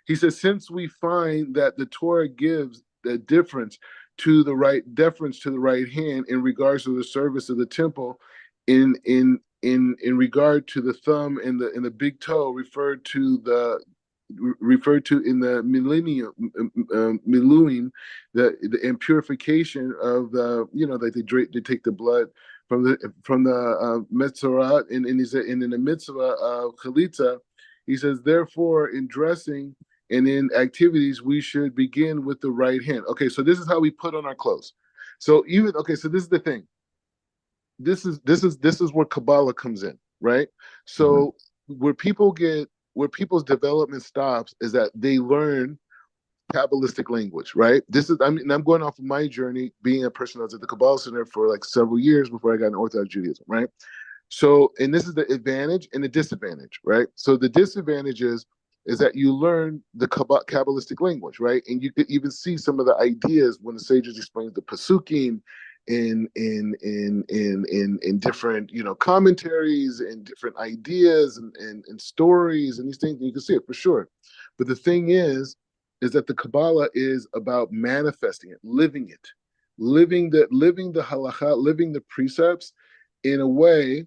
He says, since we find that the Torah gives the deference to the right hand in regards to the service of the temple, in regard to the thumb and the big toe referred to in the millennium miluim, the impurification of the, like they take the blood from the metzorah, and in the mitzvah of chalitza. He says, therefore, in dressing and in activities, we should begin with the right hand. Okay, so this is how we put on our clothes. So so this is the thing. This is where Kabbalah comes in, right? Mm-hmm. So where people's development stops is that they learn Kabbalistic language, right? I'm going off of my journey being a person that was at the Kabbalah Center for like several years before I got in Orthodox Judaism, right? So, and this is the advantage and the disadvantage, right? So the disadvantage is that you learn the Kabbalistic language, right? And you could even see some of the ideas when the sages explain the Pasukim in different, commentaries and different ideas and stories and these things. And you can see it for sure. But the thing is that the Kabbalah is about manifesting it, living the halacha, living the precepts in a way,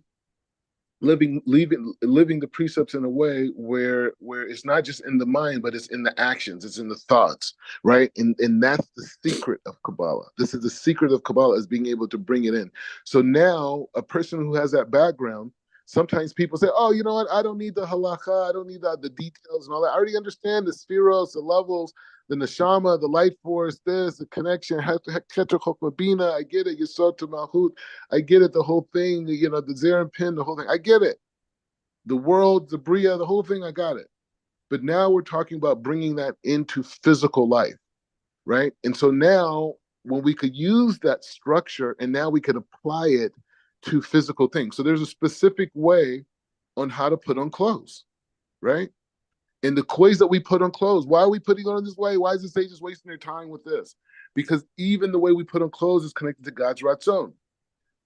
living the precepts in a way where it's not just in the mind, but it's in the actions, it's in the thoughts, right? And that's the secret of Kabbalah. This is the secret of Kabbalah, is being able to bring it in. So now a person who has that background, sometimes people say, oh, you know what, I don't need the halacha, I don't need the details and all that. I already understand the spheros, the levels, the neshama, the light force, this, the connection, Keter I get it, Yesod to Malchut, I get it, the whole thing, the Zeran pin, the whole thing, I get it. The world, the Bria, the whole thing, I got it. But now we're talking about bringing that into physical life, right? And so now, when we could use that structure and now we could apply it to physical things. So there's a specific way on how to put on clothes, right? And the ways that we put on clothes, why are we putting on this way? Why is the sages wasting their time with this? Because even the way we put on clothes is connected to God's Ratzon,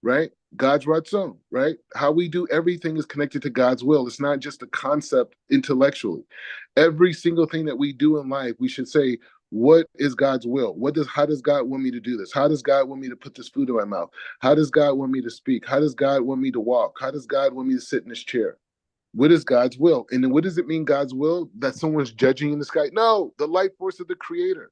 right? God's Ratzon, right? How we do everything is connected to God's will. It's not just a concept intellectually. Every single thing that we do in life, we should say, what is God's will? How does God want me to do this? How does God want me to put this food in my mouth? How does God want me to speak? How does God want me to walk? How does God want me to sit in this chair? What is God's will? And then what does it mean, God's will? That someone's judging in the sky? No, the light force of the creator.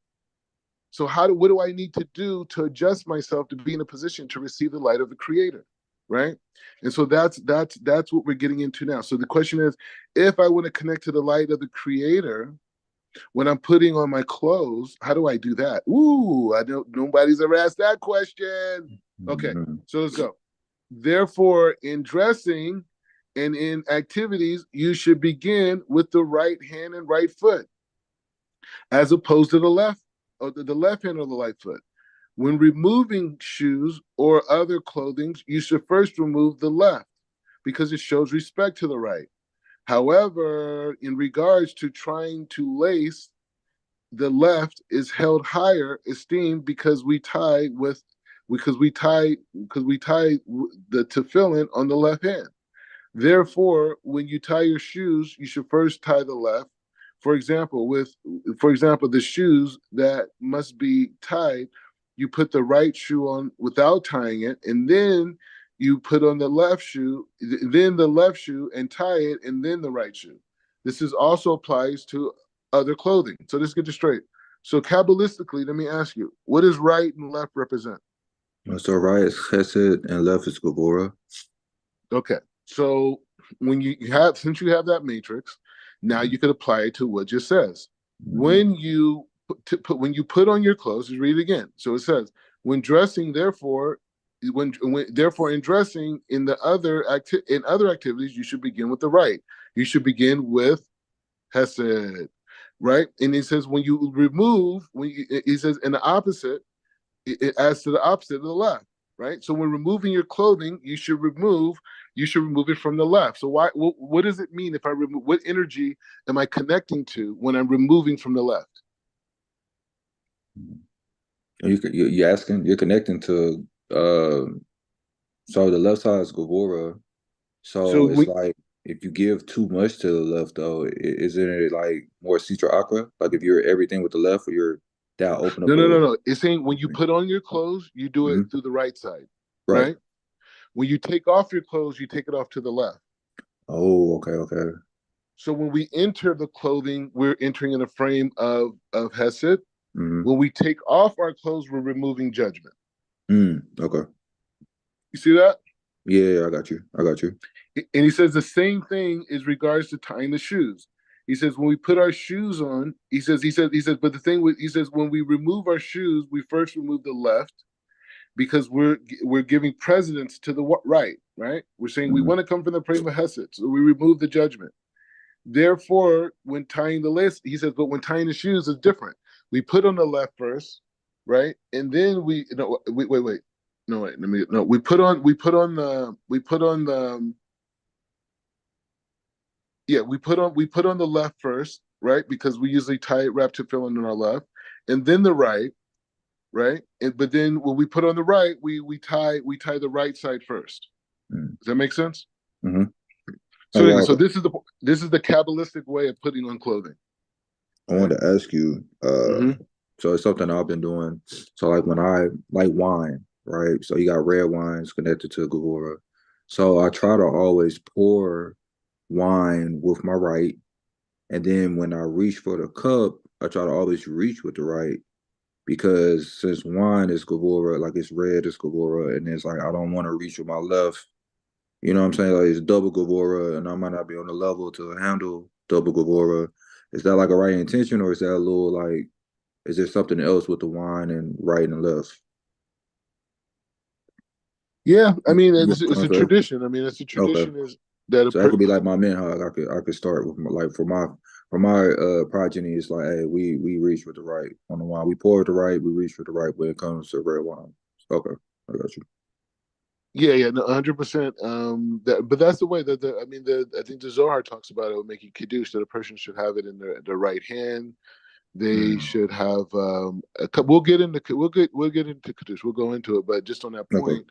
So what do I need to do to adjust myself to be in a position to receive the light of the creator? Right. And so that's what we're getting into now. So the question is, if I want to connect to the light of the creator when I'm putting on my clothes, how do I do that? Ooh, I don't nobody's ever asked that question. Okay, Mm-hmm. so let's go. Therefore, in dressing and in activities, you should begin with the right hand and right foot, as opposed to the left, or the left hand or the right foot. When removing shoes or other clothing, you should first remove the left, because it shows respect to the right. However, in regards to trying to lace, the left is held higher esteem because we tie the tefillin on the left hand. Therefore, when you tie your shoes, you should first tie the left. For example, the shoes that must be tied, you put the right shoe on without tying it, and then you put on the left shoe, then the left shoe, and tie it, and then the right shoe. This is also applies to other clothing. So let's get this straight. So Kabbalistically, let me ask you, what does right and left represent? So right is Chesed and left is Gevurah. Okay. So since you have that matrix, now you could apply it to what just says. Mm-hmm. When you put on your clothes, just read it again. So it says, when dressing, therefore in dressing in other activities, you should begin with the right. You should begin with Hesed, right? And he says when you remove, he says in the opposite, as to the opposite of the left, right? So when removing your clothing, you should remove it from the left. So what does it mean if I remove? What energy am I connecting to when I'm removing from the left? You're asking, you're connecting to, so the left side is Gevurah. So So it's like if you give too much to the left, though, isn't it like more Sitra Akra? Like if you're everything with the left, or you're that open no, up no, a. no, no. It's saying when you put on your clothes, you do it Mhm. through the right side, Right. right? When you take off your clothes, you take it off to the left. Oh, okay, okay. So when we enter the clothing, we're entering in a frame of Hesed. Mm-hmm. When we take off our clothes, we're removing judgment. Okay. You see that? Yeah, I got you. I got you. And he says the same thing is regards to tying the shoes. He says when we put our shoes on, but the thing he says when we remove our shoes, we first remove the left because we're giving precedence to the right, right? We're saying we Mm-hmm. want to come from the prima hesed, so we remove the judgment. Therefore, when tying the list, he says, but when tying the shoes is different. We put on the left first, right? And then wait. No, wait, let me no. We put on the left first, right? Because we usually tie it wrap tefillin on our left, and then the right, right? But then when we put on the right, we tie the right side first. Mm. Does that make sense? Mm-hmm. So Hey, anyway, Rob, so this is the Kabbalistic way of putting on clothing, I right? wanted to ask you, Mm-hmm. so it's something I've been doing. So like when I like wine, right? So you got red wines connected to Gavura. So I try to always pour wine with my right. And then when I reach for the cup, I try to always reach with the right because since wine is Gavura, like it's red is Gavura, and it's like I don't want to reach with my left. You know what I'm saying? Like it's double Gavura, and I might not be on the level to handle double Gavura. Is that like a right intention, or is that a little like is there something else with the wine and right and left? Yeah, I mean You it's get it's what a I'm saying? tradition. I mean it's a Okay. tradition is that a So that per could be like my minhag. I could start with my, like for my progeny. It's like, hey, we reach with the right on the wine. We pour with the right. We reach with the right when it comes to red wine. Okay, I got you. Yeah, yeah, no, 100%. But that's the way that I mean, I think the Zohar talks about it making kiddush that a person should have it in their right hand. They Mm, should have a cup. We'll get into kiddush. We'll go into it, but just on that okay. point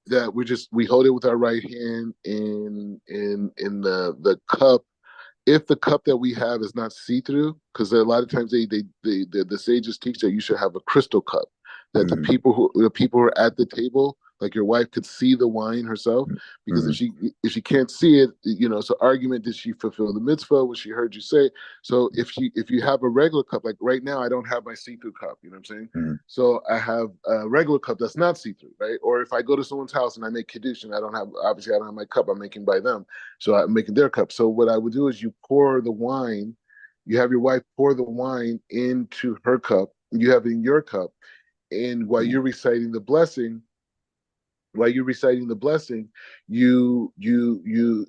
that we hold it with our right hand in the cup if the cup that we have is not see through, because a lot of times the sages teach that you should have a crystal cup, that the Mm, people who are at the table, like your wife, could see the wine herself, because if mm, she can't see it, so argument, did she fulfill the mitzvah when she heard you say? So if you have a regular cup, like right now, I don't have my see through cup. You know what I'm saying? mm, So I have a regular cup that's not see through, right? Or if I go to someone's house and I make kiddush and I don't have my cup, I'm making by them. So I'm making their cup. So what I would do is you pour the wine, you have your wife pour the wine into her cup, you have it in your cup, and while you're reciting the blessing, you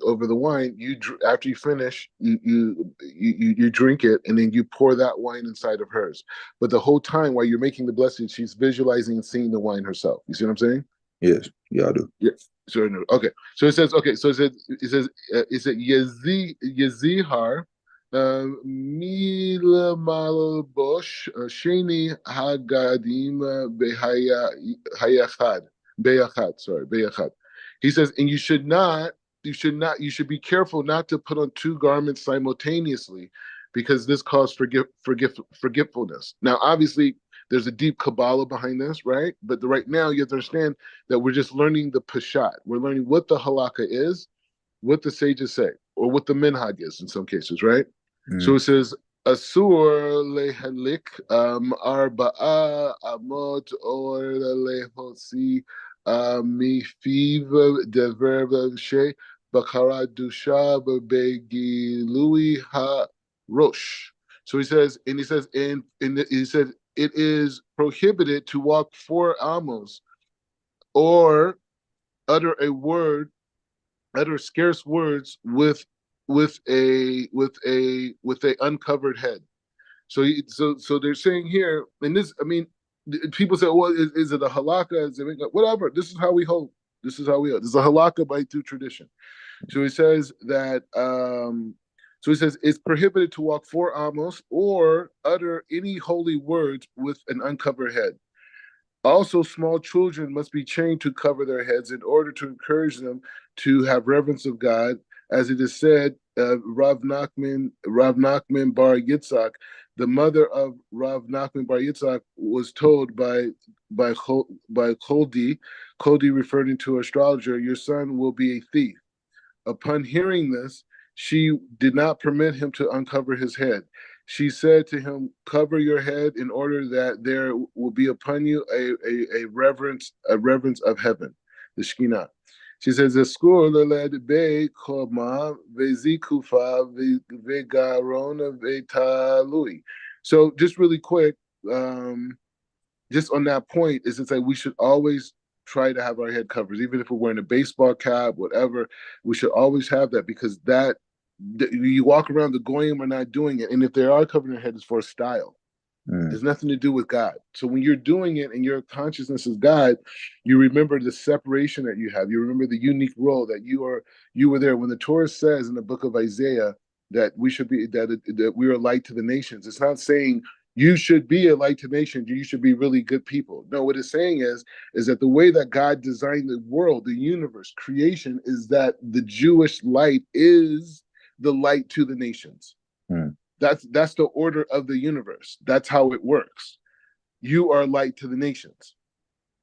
over the wine, after you finish, you drink it, and then you pour that wine inside of hers. But the whole time while you're making the blessing, she's visualizing and seeing the wine herself. You see what I'm saying? yes. Yeah, I do. Yeah. Sure. No. Okay. So it says. Okay. So it said Yezihar Mila Malabosh Sheni Hagadim Hayachad Beyachad. Sorry, Beyachad. He says, and you should be careful not to put on two garments simultaneously, because this causes forgetfulness. Now, obviously, there's a deep Kabbalah behind this, right? But right now, you have to understand that we're just learning the Peshat. We're learning what the halakha is, what the sages say, or what the minhag is in some cases, right? So Mm, it says, Asur lehalik arba'a amot or lehosi mifiv dever she bakara dusha begilui ha rosh. So he said it is prohibited to walk 4 amos or utter a word, utter scarce words with a uncovered head. So they're saying here, and this, I mean, people say, well, is it a halakha? Is it whatever? This is how we hold. This is how we hold. This is a halakha by through tradition. So he says that. So he says it's prohibited to walk 4 amos or utter any holy words with an uncovered head. Also, small children must be trained to cover their heads in order to encourage them to have reverence of God. As it is said, Rav Nachman Bar Yitzhak, the mother of Rav Nachman Bar Yitzhak, was told by Koldi referring to astrologer, your son will be a thief. Upon hearing this, she did not permit him to uncover his head. She said to him, "Cover your head in order that there will be upon you a reverence of heaven, the Shekhinah." She says, "Eskur leled be koma vezikufa vegarona vetalui." So, just really quick, um, just on that point, is it's like we should always try to have our head covers, even if we're wearing a baseball cap, whatever. We should always have that, because you walk around, the goyim are not doing it, and if they are covering their head, it's for style. mm, It's nothing to do with God. So when you're doing it and your consciousness is God, you remember the separation that you have. You remember the unique role that you were there. When the Torah says in the book of Isaiah that we should be that we are a light to the nations, it's not saying you should be a light to nations, you should be really good people. No, what it's saying is that the way that God designed the world, the universe, creation, is that the Jewish light is the light to the nations. mm, That's the order of the universe. That's how it works. You are light to the nations.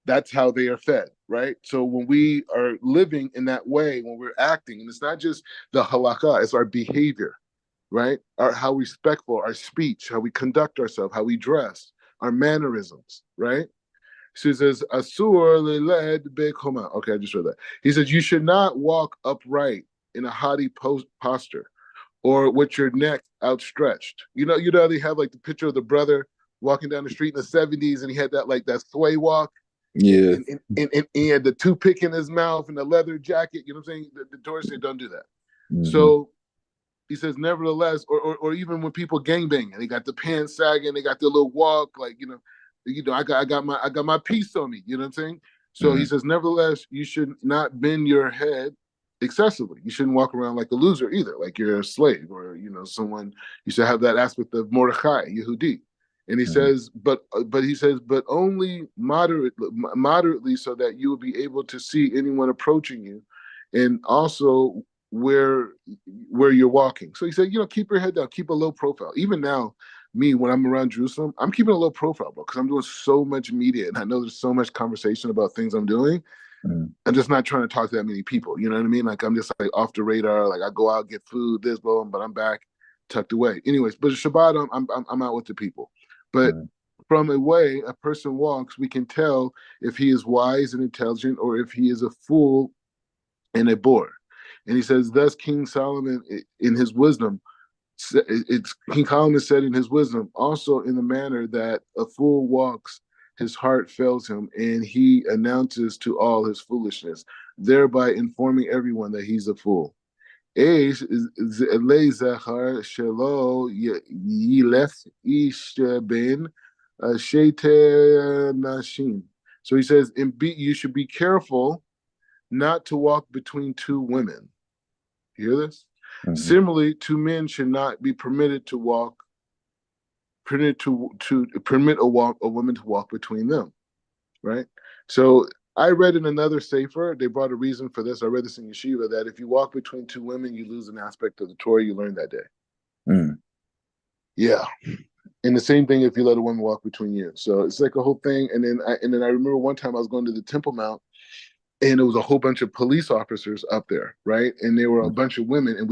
That's how they are fed, right? So when we are living in that way, when we're acting, and it's not just the halakha, it's our behavior, right? How respectful, our speech, how we conduct ourselves, how we dress, our mannerisms, right? She says, Asur leled bekoma. Okay, I just read that. He says, you should not walk upright in a haughty posture or with your neck outstretched. They have like the picture of the brother walking down the street in the 70s and he had that like that sway walk and yeah. and, and, and he had the toothpick in his mouth and the leather jacket. You know what I'm saying? The Torah said, don't do that. Mm-hmm. So he says, nevertheless, or even when people gangbang and they got the pants sagging, they got their little walk, like I got my piece on me. You know what I'm saying? So he Mm, says, nevertheless, you should not bend your head excessively. You shouldn't walk around like a loser either, like you're a slave or someone. You should have that aspect of Mordechai, Yehudi. And he mm, says, but he says, but only moderately, so that you will be able to see anyone approaching you, and also where you're walking. So he said, keep your head down, keep a low profile. Even now, me, when I'm around Jerusalem, I'm keeping a low profile, bro, because I'm doing so much media and I know there's so much conversation about things I'm doing. mm, I'm just not trying to talk to that many people. You know what I mean? Like I'm just like off the radar. Like I go out, get food, this, blah, but I'm back tucked away. Anyways, but Shabbat, I'm out with the people. But mm, from a way a person walks, we can tell if he is wise and intelligent or if he is a fool and a bore. And he says, thus King Solomon in his wisdom, it's King Solomon said in his wisdom, also in the manner that a fool walks, his heart fails him, and he announces to all his foolishness, thereby informing everyone that he's a fool. Eish zechar shelo yilech ish ben shete nashim. So he says, you should be careful not to walk between two women. You hear this? mm, Similarly, two men should not be permitted to walk, permitted to permit a woman to walk between them, right? So I read in another sefer, they brought a reason for this. I read this in yeshiva that if you walk between two women, you lose an aspect of the Torah you learned that day. mm, Yeah. And the same thing if you let a woman walk between you. So it's like a whole thing. And then I remember one time I was going to the Temple Mount and it was a whole bunch of police officers up there, right? And there were a mm, bunch of women, and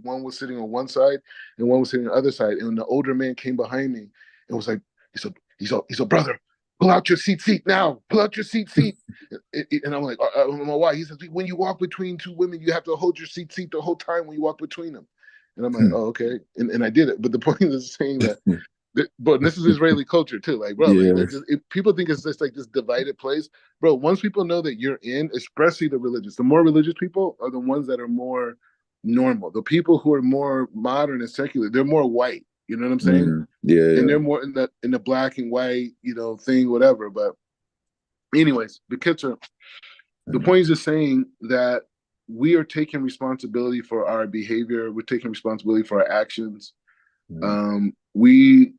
one was sitting on one side, and one was sitting on the other side. And the older man came behind me and was like, he said, brother, pull out your seat now, pull out your seat. And I'm like, why? He says, when you walk between two women, you have to hold your seat the whole time when you walk between them. And I'm like, mm. oh, okay. And I did it. But the point is saying that but this is Israeli culture too. Like, bro, Yeah. if people think it's just like this divided place, bro. Once people know that you're in, especially the more religious people are the ones that are more normal. The people who are more modern and secular, they're more white. You know what I'm saying? Mm, yeah, And yeah. they're more in the black and white, thing, whatever. But anyways, the Kitzur, the Mm, point is just saying that we are taking responsibility for our behavior. We're taking responsibility for our actions. mm, We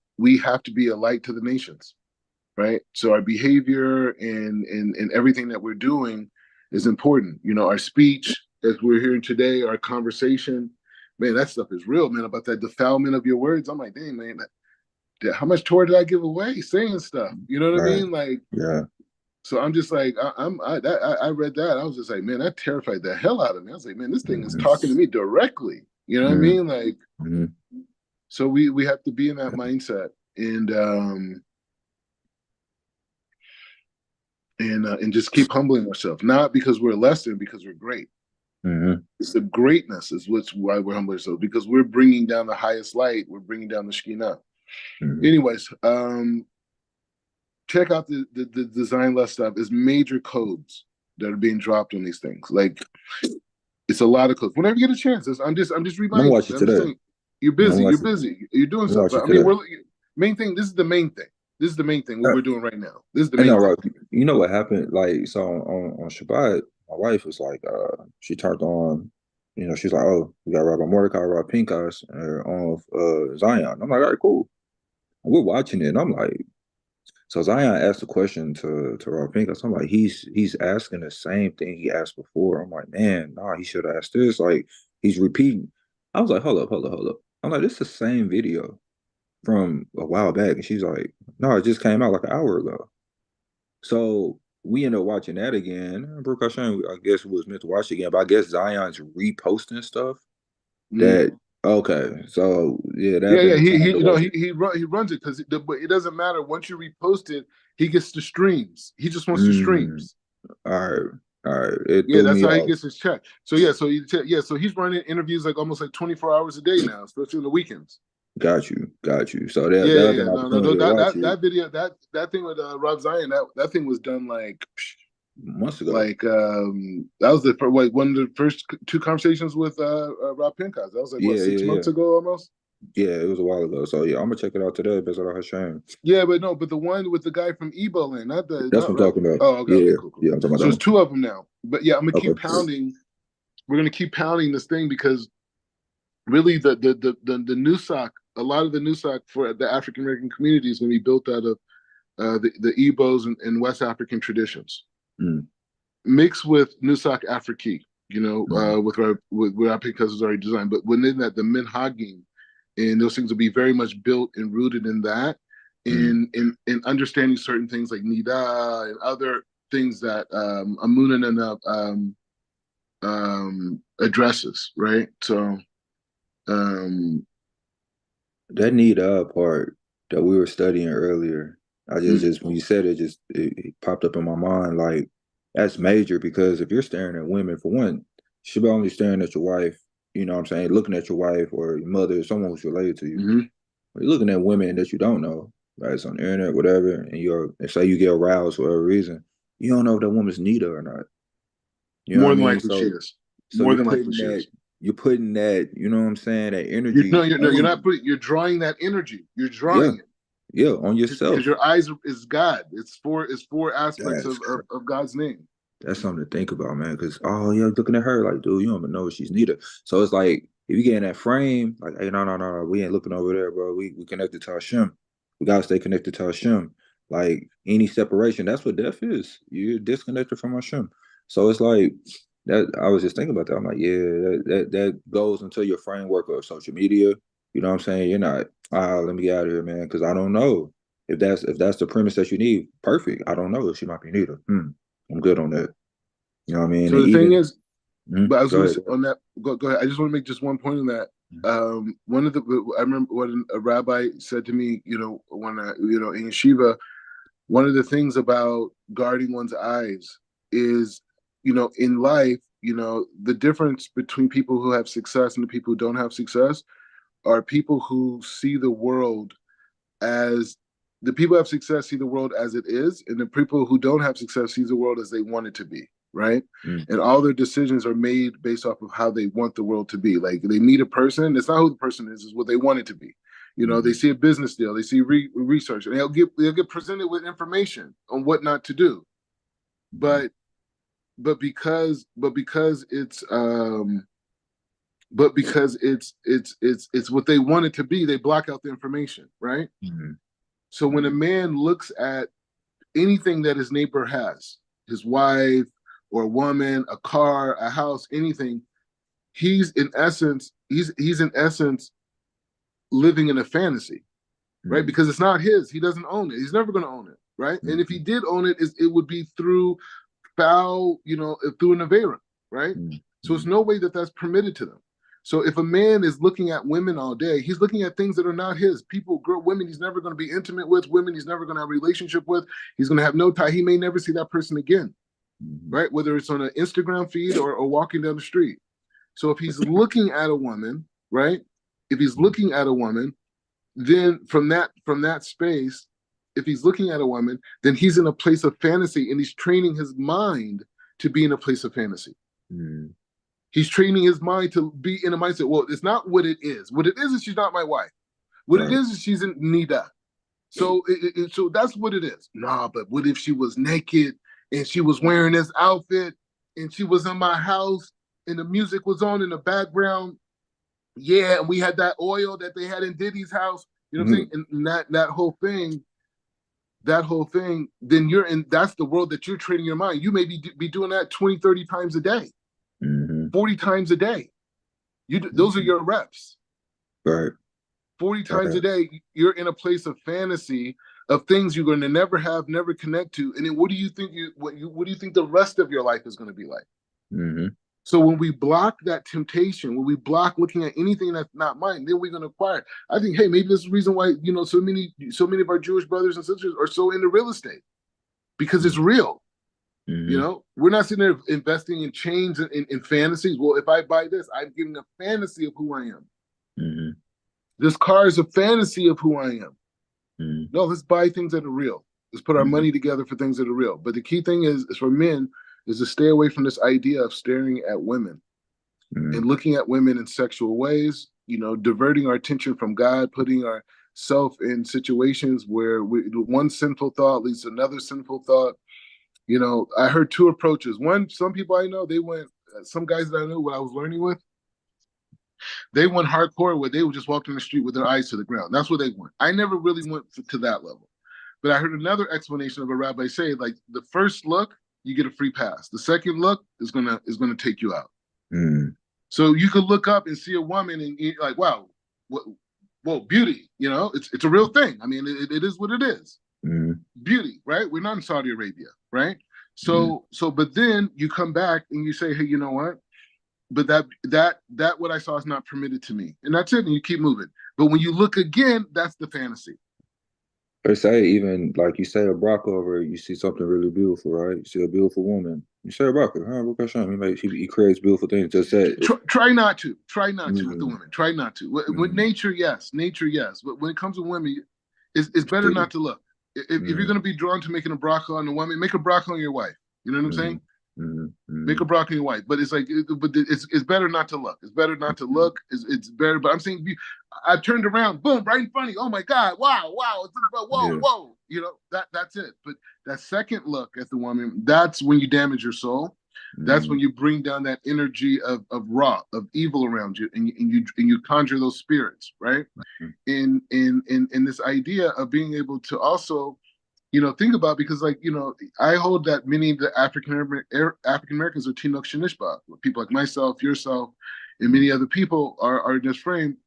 have to be a light to the nations, right? So our behavior and everything that we're doing is important. Our speech, as we're hearing today, our conversation, man, that stuff is real, man. About that defilement of your words, I'm like, dang, man, how much Torah did I give away saying stuff? You know what I right. mean? Like, Yeah. so I'm just like, I read that, I was just like, man, that terrified the hell out of me. I was like, man, this thing is Mm, talking to me directly. You know what I mm, mean? Like, mm, so we have to be in that mindset and just keep humbling ourselves, not because we're less than, because we're great. mm, It's the greatness is why we're humbling ourselves, because we're bringing down the highest light. We're bringing down the Shekhinah. mm, Anyways, check out the design less stuff. Is major codes that are being dropped on these things. Like it's a lot of codes. Whenever you get a chance, I'm just I'm gonna reminding watch you. it I'm just today. saying you're I'm gonna busy. You're watch it. busy. You're doing I'm gonna stuff. watch But it I mean, today. Main thing. This is the main thing. This is the main thing. What Uh, we're doing right now. This is the And main no, thing. right. You know what happened? Like, so on Shabbat, my wife was like, she turned on, she's like, oh, we got Rabbi Mordecai, Rabbi Pinkas, on Zion. I'm like, all right, cool. We're watching it, and I'm like, so Zion asked a question to Rob Pincus. I'm like, he's asking the same thing he asked before. I'm like, man, nah, he should have asked this. Like, he's repeating. I was like, hold up. I'm like, this is the same video from a while back. And she's like, no, it just came out like an hour ago. So we end up watching that again. Baruch Hashem, I guess we was meant to watch it again, but I guess Zion's reposting stuff Mm. that okay. So yeah, Yeah, that been yeah. the time to watch it. He runs it because but it doesn't matter. Once you repost it, he gets the streams. He just wants the Mm, streams. all right. All right. It Yeah, threw that's me how he off. gets his check. So yeah, so he's running interviews like almost like 24 hours a day now, especially on the weekends. Got you. So that Yeah, that yeah, was yeah. an No, opportunity to watch it that video that thing with Rob Zion that thing was done months ago. like that was one of the first two conversations with Rob Pincus. That was like what Yeah, six yeah, yeah. months ago almost. Yeah, it was a while ago. So yeah, I'm gonna check it out today. Bezalel Hashem. Yeah, but no, but the one with the guy from Eboland, That's not what I'm Rob. talking about. Oh, okay, okay, Yeah, cool, cool. yeah, I'm talking about So that it's one. two of them now. But yeah, I'm gonna keep Okay. pounding. We're gonna keep pounding this thing because really the Nusach, a lot of the Nusach for the African American community is gonna be built out of the Igbos and West African traditions, Mm, mixed with Nusach Afriki, mm, with our because it's already designed. But within that, the Minhagim and those things will be very much built and rooted in that, mm. in understanding certain things like Nida and other things that Amunan addresses, right? So um, That need part that we were studying earlier. I mm, just when you said it, it popped up in my mind. Like that's major because if you're staring at women, for one, you should be only staring at your wife. You know what I'm saying? Looking at your wife or your mother, someone who's related to you. mhm. You're looking at women that you don't know, right? It's on the internet, whatever, and say you get aroused for whatever reason, you don't know if that woman's Nita or not. You know what I More than mean? likely she So is. so More than likely she is. you're putting that, you know what I'm saying, that You energy no, you're no, you're not on, putting. You're drawing that energy. You're yeah, drawing it yeah, on because yourself. your eyes is God. It's four aspects That's of God's name. That's something to think about, man. Because oh yeah, looking at her like, dude, you don't even know if she's Nita. So it's like if you get in that frame, like, hey, no, we ain't looking over there, bro. We connected to Hashem. We gotta stay connected to Hashem. Like any separation, that's what death is. You're disconnected from Hashem. So it's like that. I was just thinking about that. I'm like, yeah, that goes into your framework of social media. You know what I'm saying? You're not. Let me get out of here, man, because I don't know if that's the premise that you need. Perfect. I don't know if she might be Nita. I'm good on that. You know what I mean? So And the thing even is, but I was go going to ahead. say on that. Go ahead. I just want to make just one point on that. One of the I remember what a rabbi said to me. When in yeshiva, one of the things about guarding one's eyes is, in life, the difference between people who have success and the people who don't have success are people who see the world as the people who have success see the world as it is, and the people who don't have success see the world as they want it to be, right? Mm, And all their decisions are made based off of how they want the world to be. Like they meet a person, it's not who the person is what they want it to be. They mm, see a business deal, they see research, and they'll get presented with information on what not to do. mm, But because it's what they want it to be, they block out the information, right? mm, So when a man looks at anything that his neighbor has, his wife or a woman, a car, a house, anything, he's in essence living in a fantasy, right? mm, Because it's not his. He doesn't own it. He's never going to own it, right? And if he mm, did own it, it would be through foul, through an Avera, right? mm, So it's mm, no way that that's permitted to them. So if a man is looking at women all day, he's looking at things that are not his. People, women he's never going to be intimate with, women he's never going to have a relationship with. He's going to have no tie. He may never see that person again, mm, right? Whether it's on an Instagram feed or walking down the street. So if he's looking at a woman, right? If he's mm, looking at a woman, then from that space, if he's looking at a woman, then he's in a place of fantasy and he's training his mind to be in a place of fantasy. mm. He's training his mind to be in a mindset. Well, it's not what it is. What it is she's not my wife. What it Right. is she's in Nida. So that's what it is. Nah, but what if she was naked and she was wearing this outfit and she was in my house and the music was on in the background? Yeah, and we had that oil that they had in Diddy's house. You know what I'm saying? Mm-hmm. And that whole thing, then you're in, that's the world that you're training your mind. You may be doing that 20, 30 times a day, Mm-hmm. 40 times a day. Those are Mm-hmm. your reps. Right. 40 times a Right. day, you're in a place of fantasy of things you're going to never have, never connect to. And then what do you think the rest of your life is going to be like? Mm-hmm. So when we block that temptation, when we block looking at anything that's not mine, then we're going to acquire. I think, hey, maybe this is the reason why so many of our Jewish brothers and sisters are so into real estate because it's real. Mm-hmm. We're not sitting there investing in chains and in fantasies. Well, if I buy this, I'm getting a fantasy of who I am. Mm-hmm. This car is a fantasy of who I am. Mm-hmm. No, let's buy things that are real. Let's put our Mm-hmm. money together for things that are real. But the key thing is for men is to stay away from this idea of staring at women and looking at women in sexual ways, diverting our attention from God, putting ourself in situations where one sinful thought leads to another sinful thought. I heard two approaches. One, some people I know, some guys that I knew what I was learning with, they went hardcore where they would just walk down the street with their eyes to the ground. That's what they went. I never really went to that level. But I heard another explanation of a rabbi say, like, the first look, you get a free pass. The second look is gonna take you out. Mm-hmm. So you could look up and see a woman and you're like, wow, what, whoa, beauty. It's a real thing. I mean, it is what it is. Mm-hmm. Beauty, right? We're not in Saudi Arabia, right? Mm-hmm. But then you come back and you say, hey, you know what? But that what I saw is not permitted to me, and that's it. And you keep moving. But when you look again, that's the fantasy. They say even like you say a Brock over, you see something really beautiful, right? You see a beautiful woman. You say a Brock, huh? Look at him. He creates beautiful things. Just that. Try not to. Try not to with the Mm-hmm. women. Try not to. With Mm-hmm. nature, yes. Nature, yes. But when it comes to women, it's better not to look. If you're Mm-hmm. going to be drawn to making a bracha on a woman, make a bracha on your wife. You know what I'm Mm-hmm. saying? Mm-hmm. Make a bracha on your wife. But it's better not to look. It's better not to look. It's better. But I'm saying, I turned around, boom, right in front of you. Oh my God! Wow, wow! Whoa, Yeah. whoa! That's it. But that second look at the woman, that's when you damage your soul. That's Mm-hmm. when you bring down that energy of raw, of evil around you, and you conjure those spirits, right? In this idea of being able to also, think about, because, like, I hold that many of the African Americans are Tinok Shanishba, people like myself, yourself, and many other people are in this frame.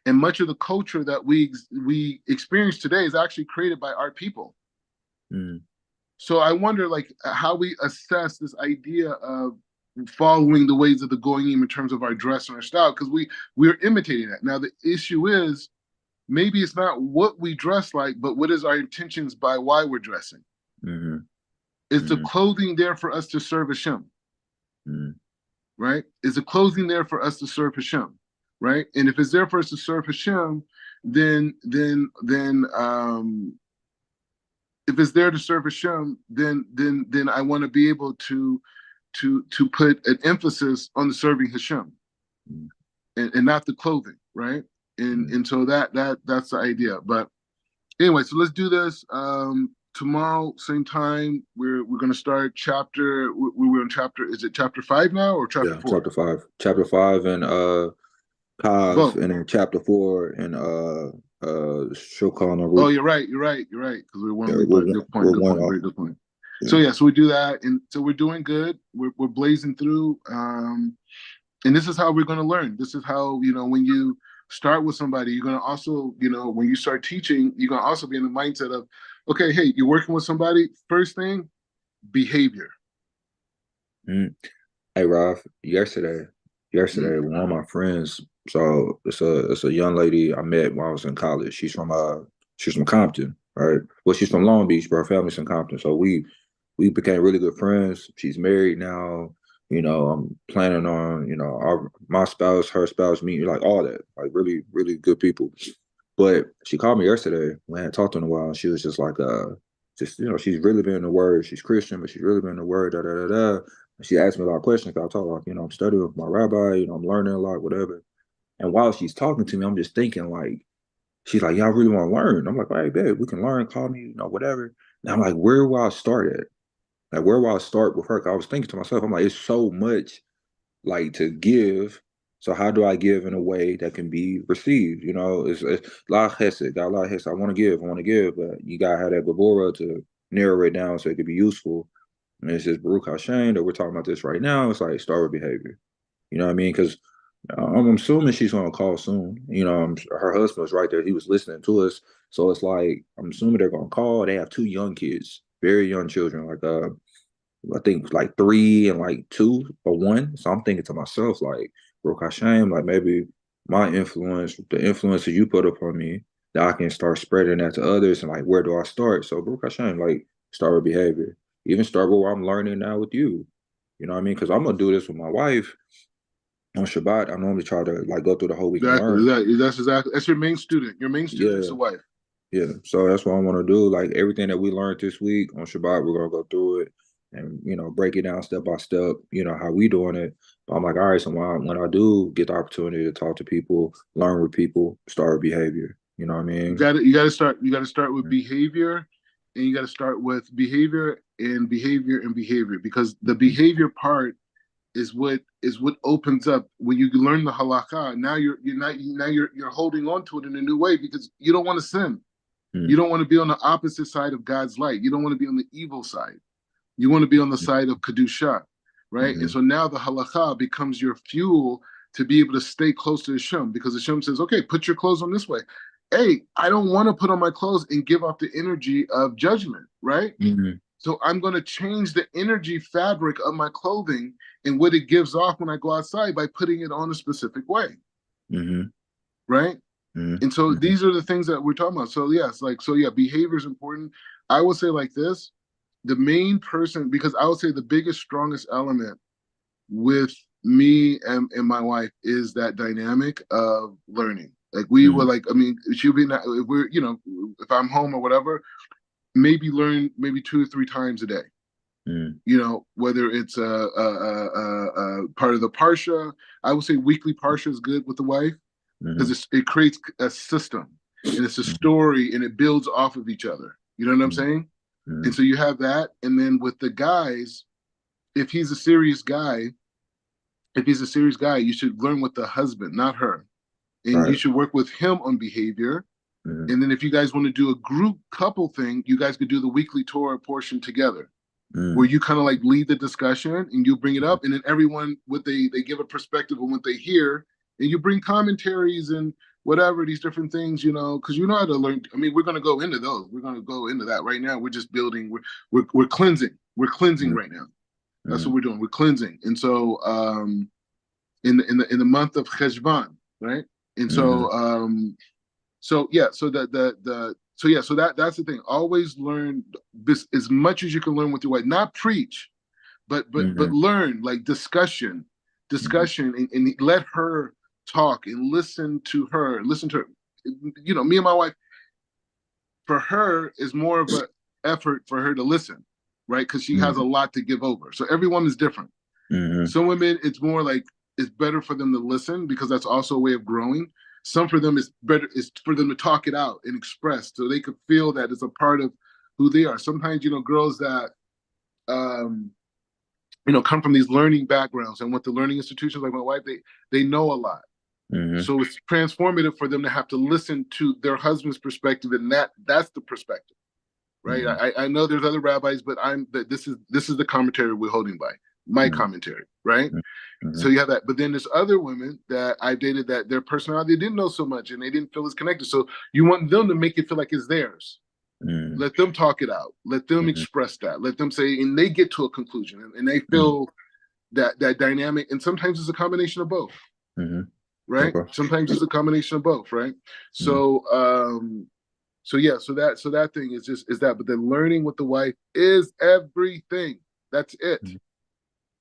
And much of the culture that we experience today is actually created by our people. Mm-hmm. So I wonder, like, how we assess this idea of following the ways of the goyim in terms of our dress and our style, because we're imitating that. Now the issue is, maybe it's not what we dress like, but what is our intentions by why we're dressing. Mm-hmm. Is the Mm-hmm. clothing there for us to serve Hashem? Mm-hmm. Right? Is the clothing there for us to serve Hashem? Right? And if it's there for us to serve Hashem, then if it's there to serve Hashem, then I want to be able to put an emphasis on the serving Hashem, and not the clothing, right? And so that's the idea. But anyway, so let's do this. Tomorrow, same time, we're gonna start chapter. We're in chapter. Is it chapter 5 now or chapter Yeah, 4? chapter five. Chapter five and Kav, Boom. and then chapter four and Shulchan Oh, Aruch. you're right. You're right. You're right. Because we're one Yeah, week, but good point. we're Good one point. off. Very good point. Yeah. So yeah, so we do that, and so we're doing good. We're blazing through. And this is how we're going to learn. This is how, when you start with somebody, you're going to also, when you start teaching, you're going to also be in the mindset of, okay, hey, you're working with somebody. First thing, behavior. Mm. Hey Ralph, yesterday, Mm. one of my friends. So it's a young lady I met when I was in college. She's from Compton, right? Well, she's from Long Beach, but her family's from Compton. So we became really good friends. She's married now. I'm planning on, my spouse, her spouse, me, like all that, like really, really good people. But she called me yesterday. We hadn't talked in a while. And she was just like, she's really been in the word. She's Christian, but she's really been in the word, da, da, da, da. And she asked me a lot of questions. I told her, like, I'm studying with my rabbi, I'm learning a lot, whatever. And while she's talking to me, I'm just thinking, like, she's like, y'all really want to learn? I'm like, all right, babe, we can learn. Call me, whatever. And I'm like, where will I start at? Like, where will I start with her? 'Cause I was thinking to myself, I'm like, it's so much like to give. So how do I give in a way that can be received? It's a lot of hesed, got a lot of hesed. I want to give, but you gotta have that gabora to narrow it down so it could be useful. And it's just Baruch Hashem that we're talking about this right now. It's like start with behavior. You know what I mean? Because I'm assuming she's gonna call soon. Her husband was right there. He was listening to us. So it's like I'm assuming they're gonna call. They have two young kids, very young children, like I think like 3 and like 2 or 1. So I'm thinking to myself, like, Baruch Hashem, like maybe my influence, the influence that you put upon me, that I can start spreading that to others. And like, where do I start? So Baruch Hashem, like, start with behavior. Even start with what I'm learning now with you. You know what I mean? Because I'm gonna do this with my wife on Shabbat. I normally try to like go through the whole week and Exactly. learn. That's your main student. Your main student is Yeah, the wife. yeah, so that's what I want to do. Like everything that we learned this week on Shabbat, we're gonna go through it and break it down step by step. How we doing it. But I'm like, all right, so when I do get the opportunity to talk to people, learn with people, start with behavior. You know what I mean? You gotta start with behavior, and you gotta start with behavior and behavior and behavior, because the Mm-hmm. behavior part is what opens up when you learn the halakha. Now you're holding on to it in a new way, because you don't want to sin. You don't want to be on the opposite side of God's light. You don't want to be on the evil side. You want to be on the side of kedusha, right? And Mm-hmm. so now the halakha becomes your fuel to be able to stay close to Hashem, because Hashem says, okay, put your clothes on this way. Hey, I don't want to put on my clothes and give off the energy of judgment, right? Mm-hmm. So I'm going to change the energy fabric of my clothing and what it gives off when I go outside by putting it on a specific way, Mm-hmm. right? And so Mm-hmm. these are the things that we're talking about. So yes, yeah, behavior is important. I would say like this: the main person, because I would say the biggest, strongest element with me and my wife is that dynamic of learning. Like we were Mm-hmm. like, I mean, she'll be not, if we're, if I'm home or whatever, maybe learn maybe 2 or 3 times a day. Whether it's a part of the parsha. I would say weekly parsha is good with the wife, Mm-hmm. because it creates a system, and it's a story, and it builds off of each other. You know what I'm saying? Mm-hmm. And so you have that, and then with the guys, if he's a serious guy, you should learn with the husband, not her, and you Right. should work with him on behavior. Mm-hmm. And then if you guys want to do a group couple thing, you guys could do the weekly Torah portion together, where you kind of like lead the discussion and you bring it up, and then everyone what they give a perspective on what they hear, and you bring commentaries and whatever these different things, because you know how to learn. I mean, we're going to go into those. We're going to go into that right now. We're just building. We're cleansing. We're cleansing right now. That's what Mm-hmm. we're doing. We're cleansing, and so in the month of Cheshvan, right? And Mm-hmm. so yeah, so that's the thing. Always learn this as much as you can learn with your wife. Not preach, but Mm-hmm. learn, like discussion, and let her talk and listen to her. Me and my wife, for her is more of an effort for her to listen, right? Because she has a Mm-hmm. lot to give over. So everyone is different. Mm-hmm. Some women, it's more like it's better for them to listen, because that's also a way of growing. Some for them is better is for them to talk it out and express, so they could feel that it's a part of who they are. Sometimes girls that um, come from these learning backgrounds and went to learning institutions like my wife, they know a lot. Mm-hmm. So it's transformative for them to have to listen to their husband's perspective, and that's the perspective, right? Mm-hmm. I know there's other rabbis, but this is the commentary we're holding by, my Mm-hmm. commentary, right? Mm-hmm. So you have that, but then there's other women that I dated that their personality didn't know so much, and they didn't feel as connected. So you want them to make it feel like it's theirs. Mm-hmm. Let them talk it out. Let them Mm-hmm. express that. Let them say, and they get to a conclusion, and they Mm-hmm. feel that dynamic. And sometimes it's a combination of both, Mm-hmm. right? Okay. Sometimes it's a combination of both, right? Mm-hmm. So yeah, so that thing is that, but then learning with the wife is everything. That's it.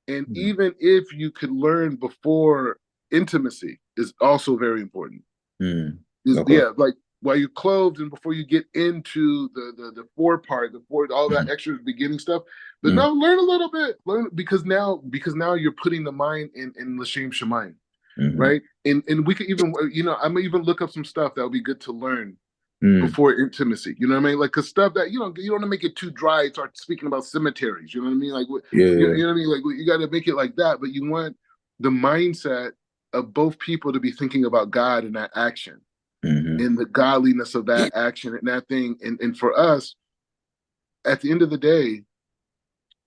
And Mm-hmm. even if you could learn before, intimacy is also very important. Mm-hmm. Okay. Yeah, like while you're clothed and before you get into the fore part, all that Mm-hmm. extra beginning stuff. But Mm-hmm. no, learn a little bit, learn, because now you're putting the mind in l'shem shemaim. Mm-hmm. right? And we could even, I'm gonna even look up some stuff that would be good to learn Mm. before intimacy. You know what I mean? Like, cause stuff that you don't want to make it too dry. And start speaking about cemeteries. You know what I mean? Like, Yeah. you know what I mean? Like, you got to make it like that. But you want the mindset of both people to be thinking about God in that action Mm-hmm. and the godliness of that action and that thing. And for us, at the end of the day,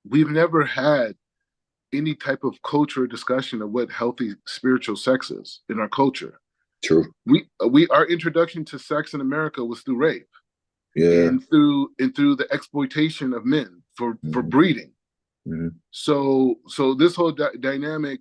we've never had any type of culture discussion of what healthy spiritual sex is in our culture. True. We our introduction to sex in America was through rape Yeah. and through the exploitation of men for Mm-hmm. breeding. Mm-hmm. So this whole dynamic,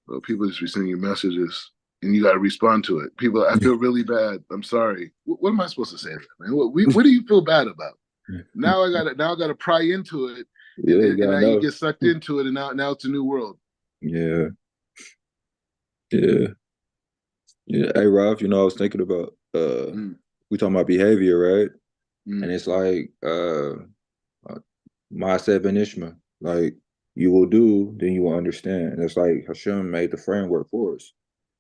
well, people just be sending you messages and you got to respond to it. People, I feel really bad. I'm sorry. What am I supposed to say, man? What do you feel bad about? Now I got to pry into it, Yeah, you and gotta now you know. get sucked into it, and now it's a new world. Yeah. Yeah. Yeah. Hey Ralph, I was thinking about Mm, we talking about behavior, right? And mm, it's like Maaseh ben Ishma. Like you will do, then you will understand. And it's like Hashem made the framework for us.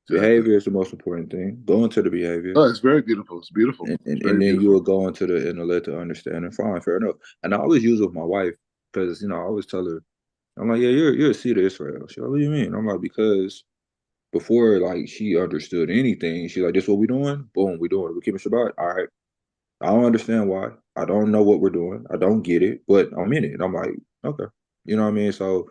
exactly. Behavior is the most important thing. Go into the behavior. Oh, it's very beautiful. It's beautiful. and, It's and, and very then you will beautiful. go into the intellect to understand and fine, fair enough. And I always use it with my wife because I always tell her, I'm like, yeah, you're a seed of Israel. She's like, what do you mean? I'm like, because before like she understood anything, she's like, this what we doing? Boom, we doing it. We keeping Shabbat. All right. I don't understand why. I don't know what we're doing. I don't get it, but I'm in it. I'm like, okay. You know what I mean? So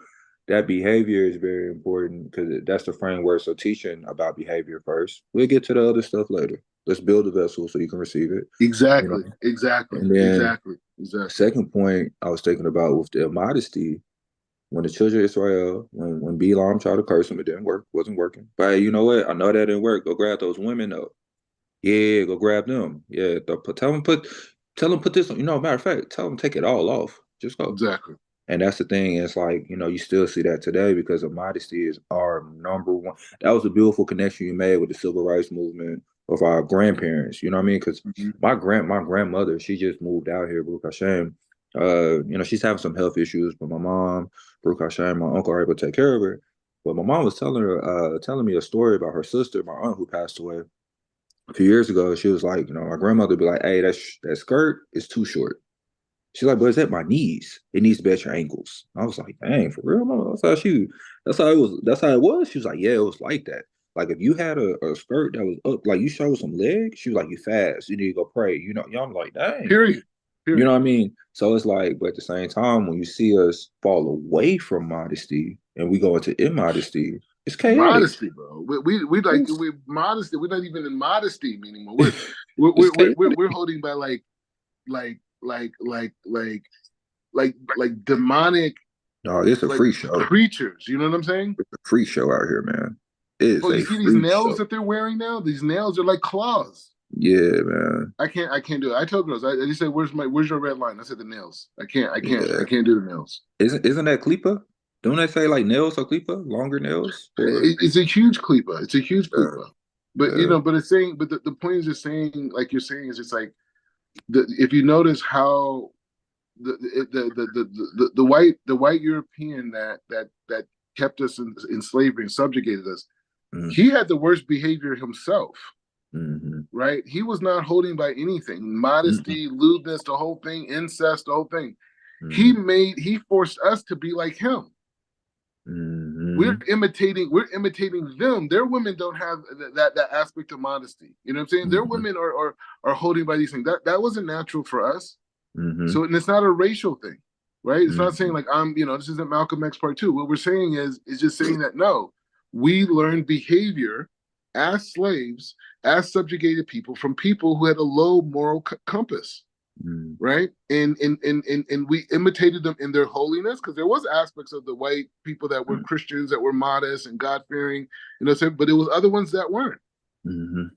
that behavior is very important because that's the framework. So teaching about behavior first. We'll get to the other stuff later. Let's build a vessel so you can receive it. You know. Exactly. Exactly. And then Exactly. Exactly. second point I was thinking about with the modesty, when the children of Israel, when Balaam tried to curse them, it didn't work, wasn't working. But hey, you know what? I know that didn't work. Go grab those women though. Yeah, go grab them. Yeah, tell them put this on. Matter of fact, tell them take it all off. Just go. Exactly. And that's the thing. It's like, you still see that today because of modesty is our number one. That was a beautiful connection you made with the civil rights movement of our grandparents. You know what I mean? Because Mm-hmm. my grandmother, she just moved out here, Baruch Hashem. She's having some health issues, but my mom, Baruch Hashem, my uncle are able to take care of her. But my mom was telling me a story about her sister, my aunt who passed away a few years ago. She was like, my grandmother would be like, hey, that skirt is too short. She's like, but it's at my knees. It needs to be at your ankles. I was like, dang, for real, mama? That's how it was. That's how it was. She was like, yeah, it was like that. Like if you had a skirt that was up, like you showed some legs, she was like, you fast. You need to go pray. I'm like, dang. Period. You know Period. what I mean? So it's like, but at the same time, when you see us fall away from modesty and we go into immodesty, it's chaotic. Modesty, bro. We like It's, we modesty. We're not even in modesty anymore. We're it's we're we're, we're, chaotic. we're holding by like like like like like demonic No, it's a like free show. creatures. You know what I'm saying? It's a free show out here, man. It is Bro, you a see these free nails show. that they're wearing now? These nails are like claws. Yeah, man. I can't do it. I told girls, I just said, where's your red line? I said the nails. I Yeah. can't do the nails. Isn't that Klipa? Don't they say like nails are Klipa? Longer nails? Or It's a huge klipa. It's a huge uh, klipa. But uh, but it's saying, but the point is just saying, like you're saying, is it's like if you notice how the white European that kept us in slavery and subjugated us, mm, he had the worst behavior himself, mm, right? He was not holding by anything, mm, modesty, lewdness, the whole thing, incest, the whole thing. mm, He forced us to be like him. mm, We're imitating them. Their women don't have that aspect of modesty. You know what I'm saying? Their mm, women are holding by these things. That wasn't natural for us. mm, So, and it's not a racial thing, right? It's not saying mm, like this isn't Malcolm X part two. What we're saying is just saying that no, we learned behavior as slaves, as subjugated people from people who had a low moral compass, mm, right? And we imitated them in their holiness because there was aspects of the white people that were mm, Christians that were modest and God fearing, but it was other ones that weren't. mm,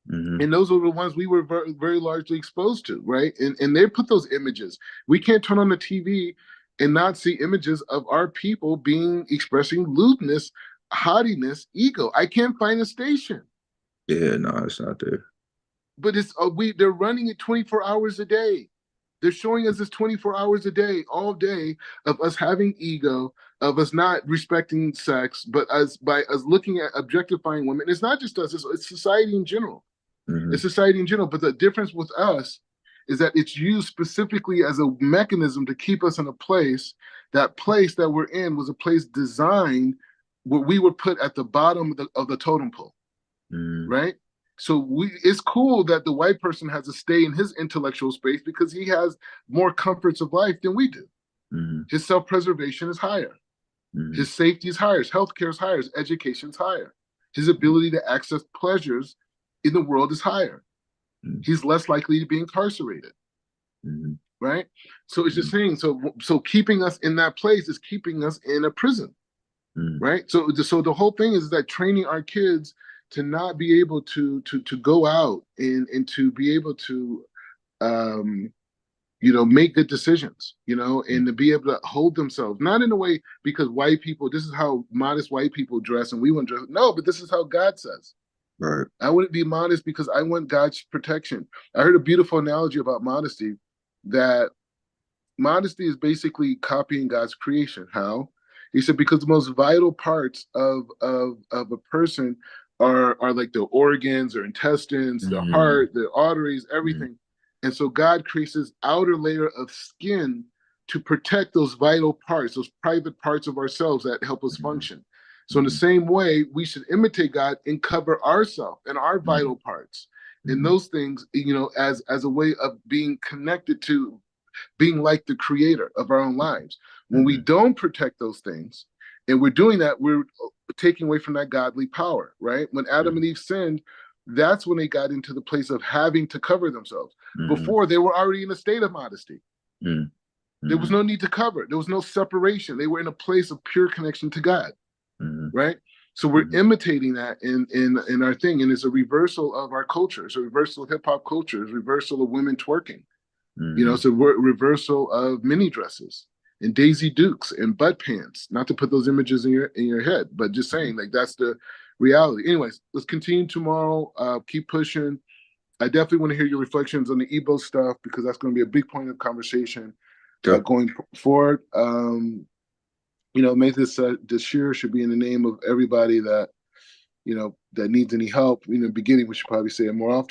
mm, And those were the ones we were very, very largely exposed to, right? And they put those images. We can't turn on the TV and not see images of our people being expressing lewdness, haughtiness, ego. I can't find a station, yeah, no, it's not there. but it's they're running it 24 hours a day. They're showing us this 24 hours a day, all day, of us having ego, of us not respecting sex, but us by us looking at objectifying women. It's not just us; it's society in general. Mm-hmm. It's society in general. But the difference with us is that it's used specifically as a mechanism to keep us in a place. That place that we're in was a place designed where we were put at the bottom of the totem pole, Mm-hmm. right? So it's cool that the white person has to stay in his intellectual space because he has more comforts of life than we do. Mm-hmm. His self-preservation is higher. Mm-hmm. His safety is higher. His healthcare is higher. His education is higher. His ability to access pleasures in the world is higher. He's less likely to be incarcerated, Mm-hmm. right? So it's Mm-hmm. just saying. So keeping us in that place is keeping us in a prison, Mm-hmm. right? So the whole thing is that training our kids to not be able to go out and to be able to um, make good decisions, and to be able to hold themselves, not in a way because white people, this is how modest white people dress and we want to dress. No, but this is how God says. Right. I wouldn't be modest because I want God's protection. I heard a beautiful analogy about modesty, that modesty is basically copying God's creation. How? He said because the most vital parts of a person are like the organs, their intestines, the Mm-hmm. heart, the arteries, Mm-hmm. everything. And so God creates this outer layer of skin to protect those vital parts, those private parts of ourselves that help us function. So in the Mm-hmm. same way, we should imitate God and cover ourselves and our vital parts and Mm-hmm. those things, as a way of being connected to being like the creator of our own lives. When we Mm-hmm. don't protect those things, and we're doing that, we're taking away from that godly power, right? When Adam and Eve sinned, that's when they got into the place of having to cover themselves. Mm-hmm. Before, they were already in a state of modesty. There was Mm-hmm. no need to cover. There was no separation. They were in a place of pure connection to God, Mm-hmm. right? So we're Mm-hmm. imitating that in our thing, and it's a reversal of our culture. It's a reversal of hip hop culture. It's a reversal of women twerking. Mm-hmm. It's a reversal of mini dresses and Daisy Dukes and butt pants. Not to put those images in your head, but just saying like that's the reality. Anyways, let's continue tomorrow. Keep pushing. I definitely want to hear your reflections on the Ebo stuff because that's going to be a big point of conversation Yeah. going forward. Make this year should be in the name of everybody that that needs any help. Beginning we should probably say it more often.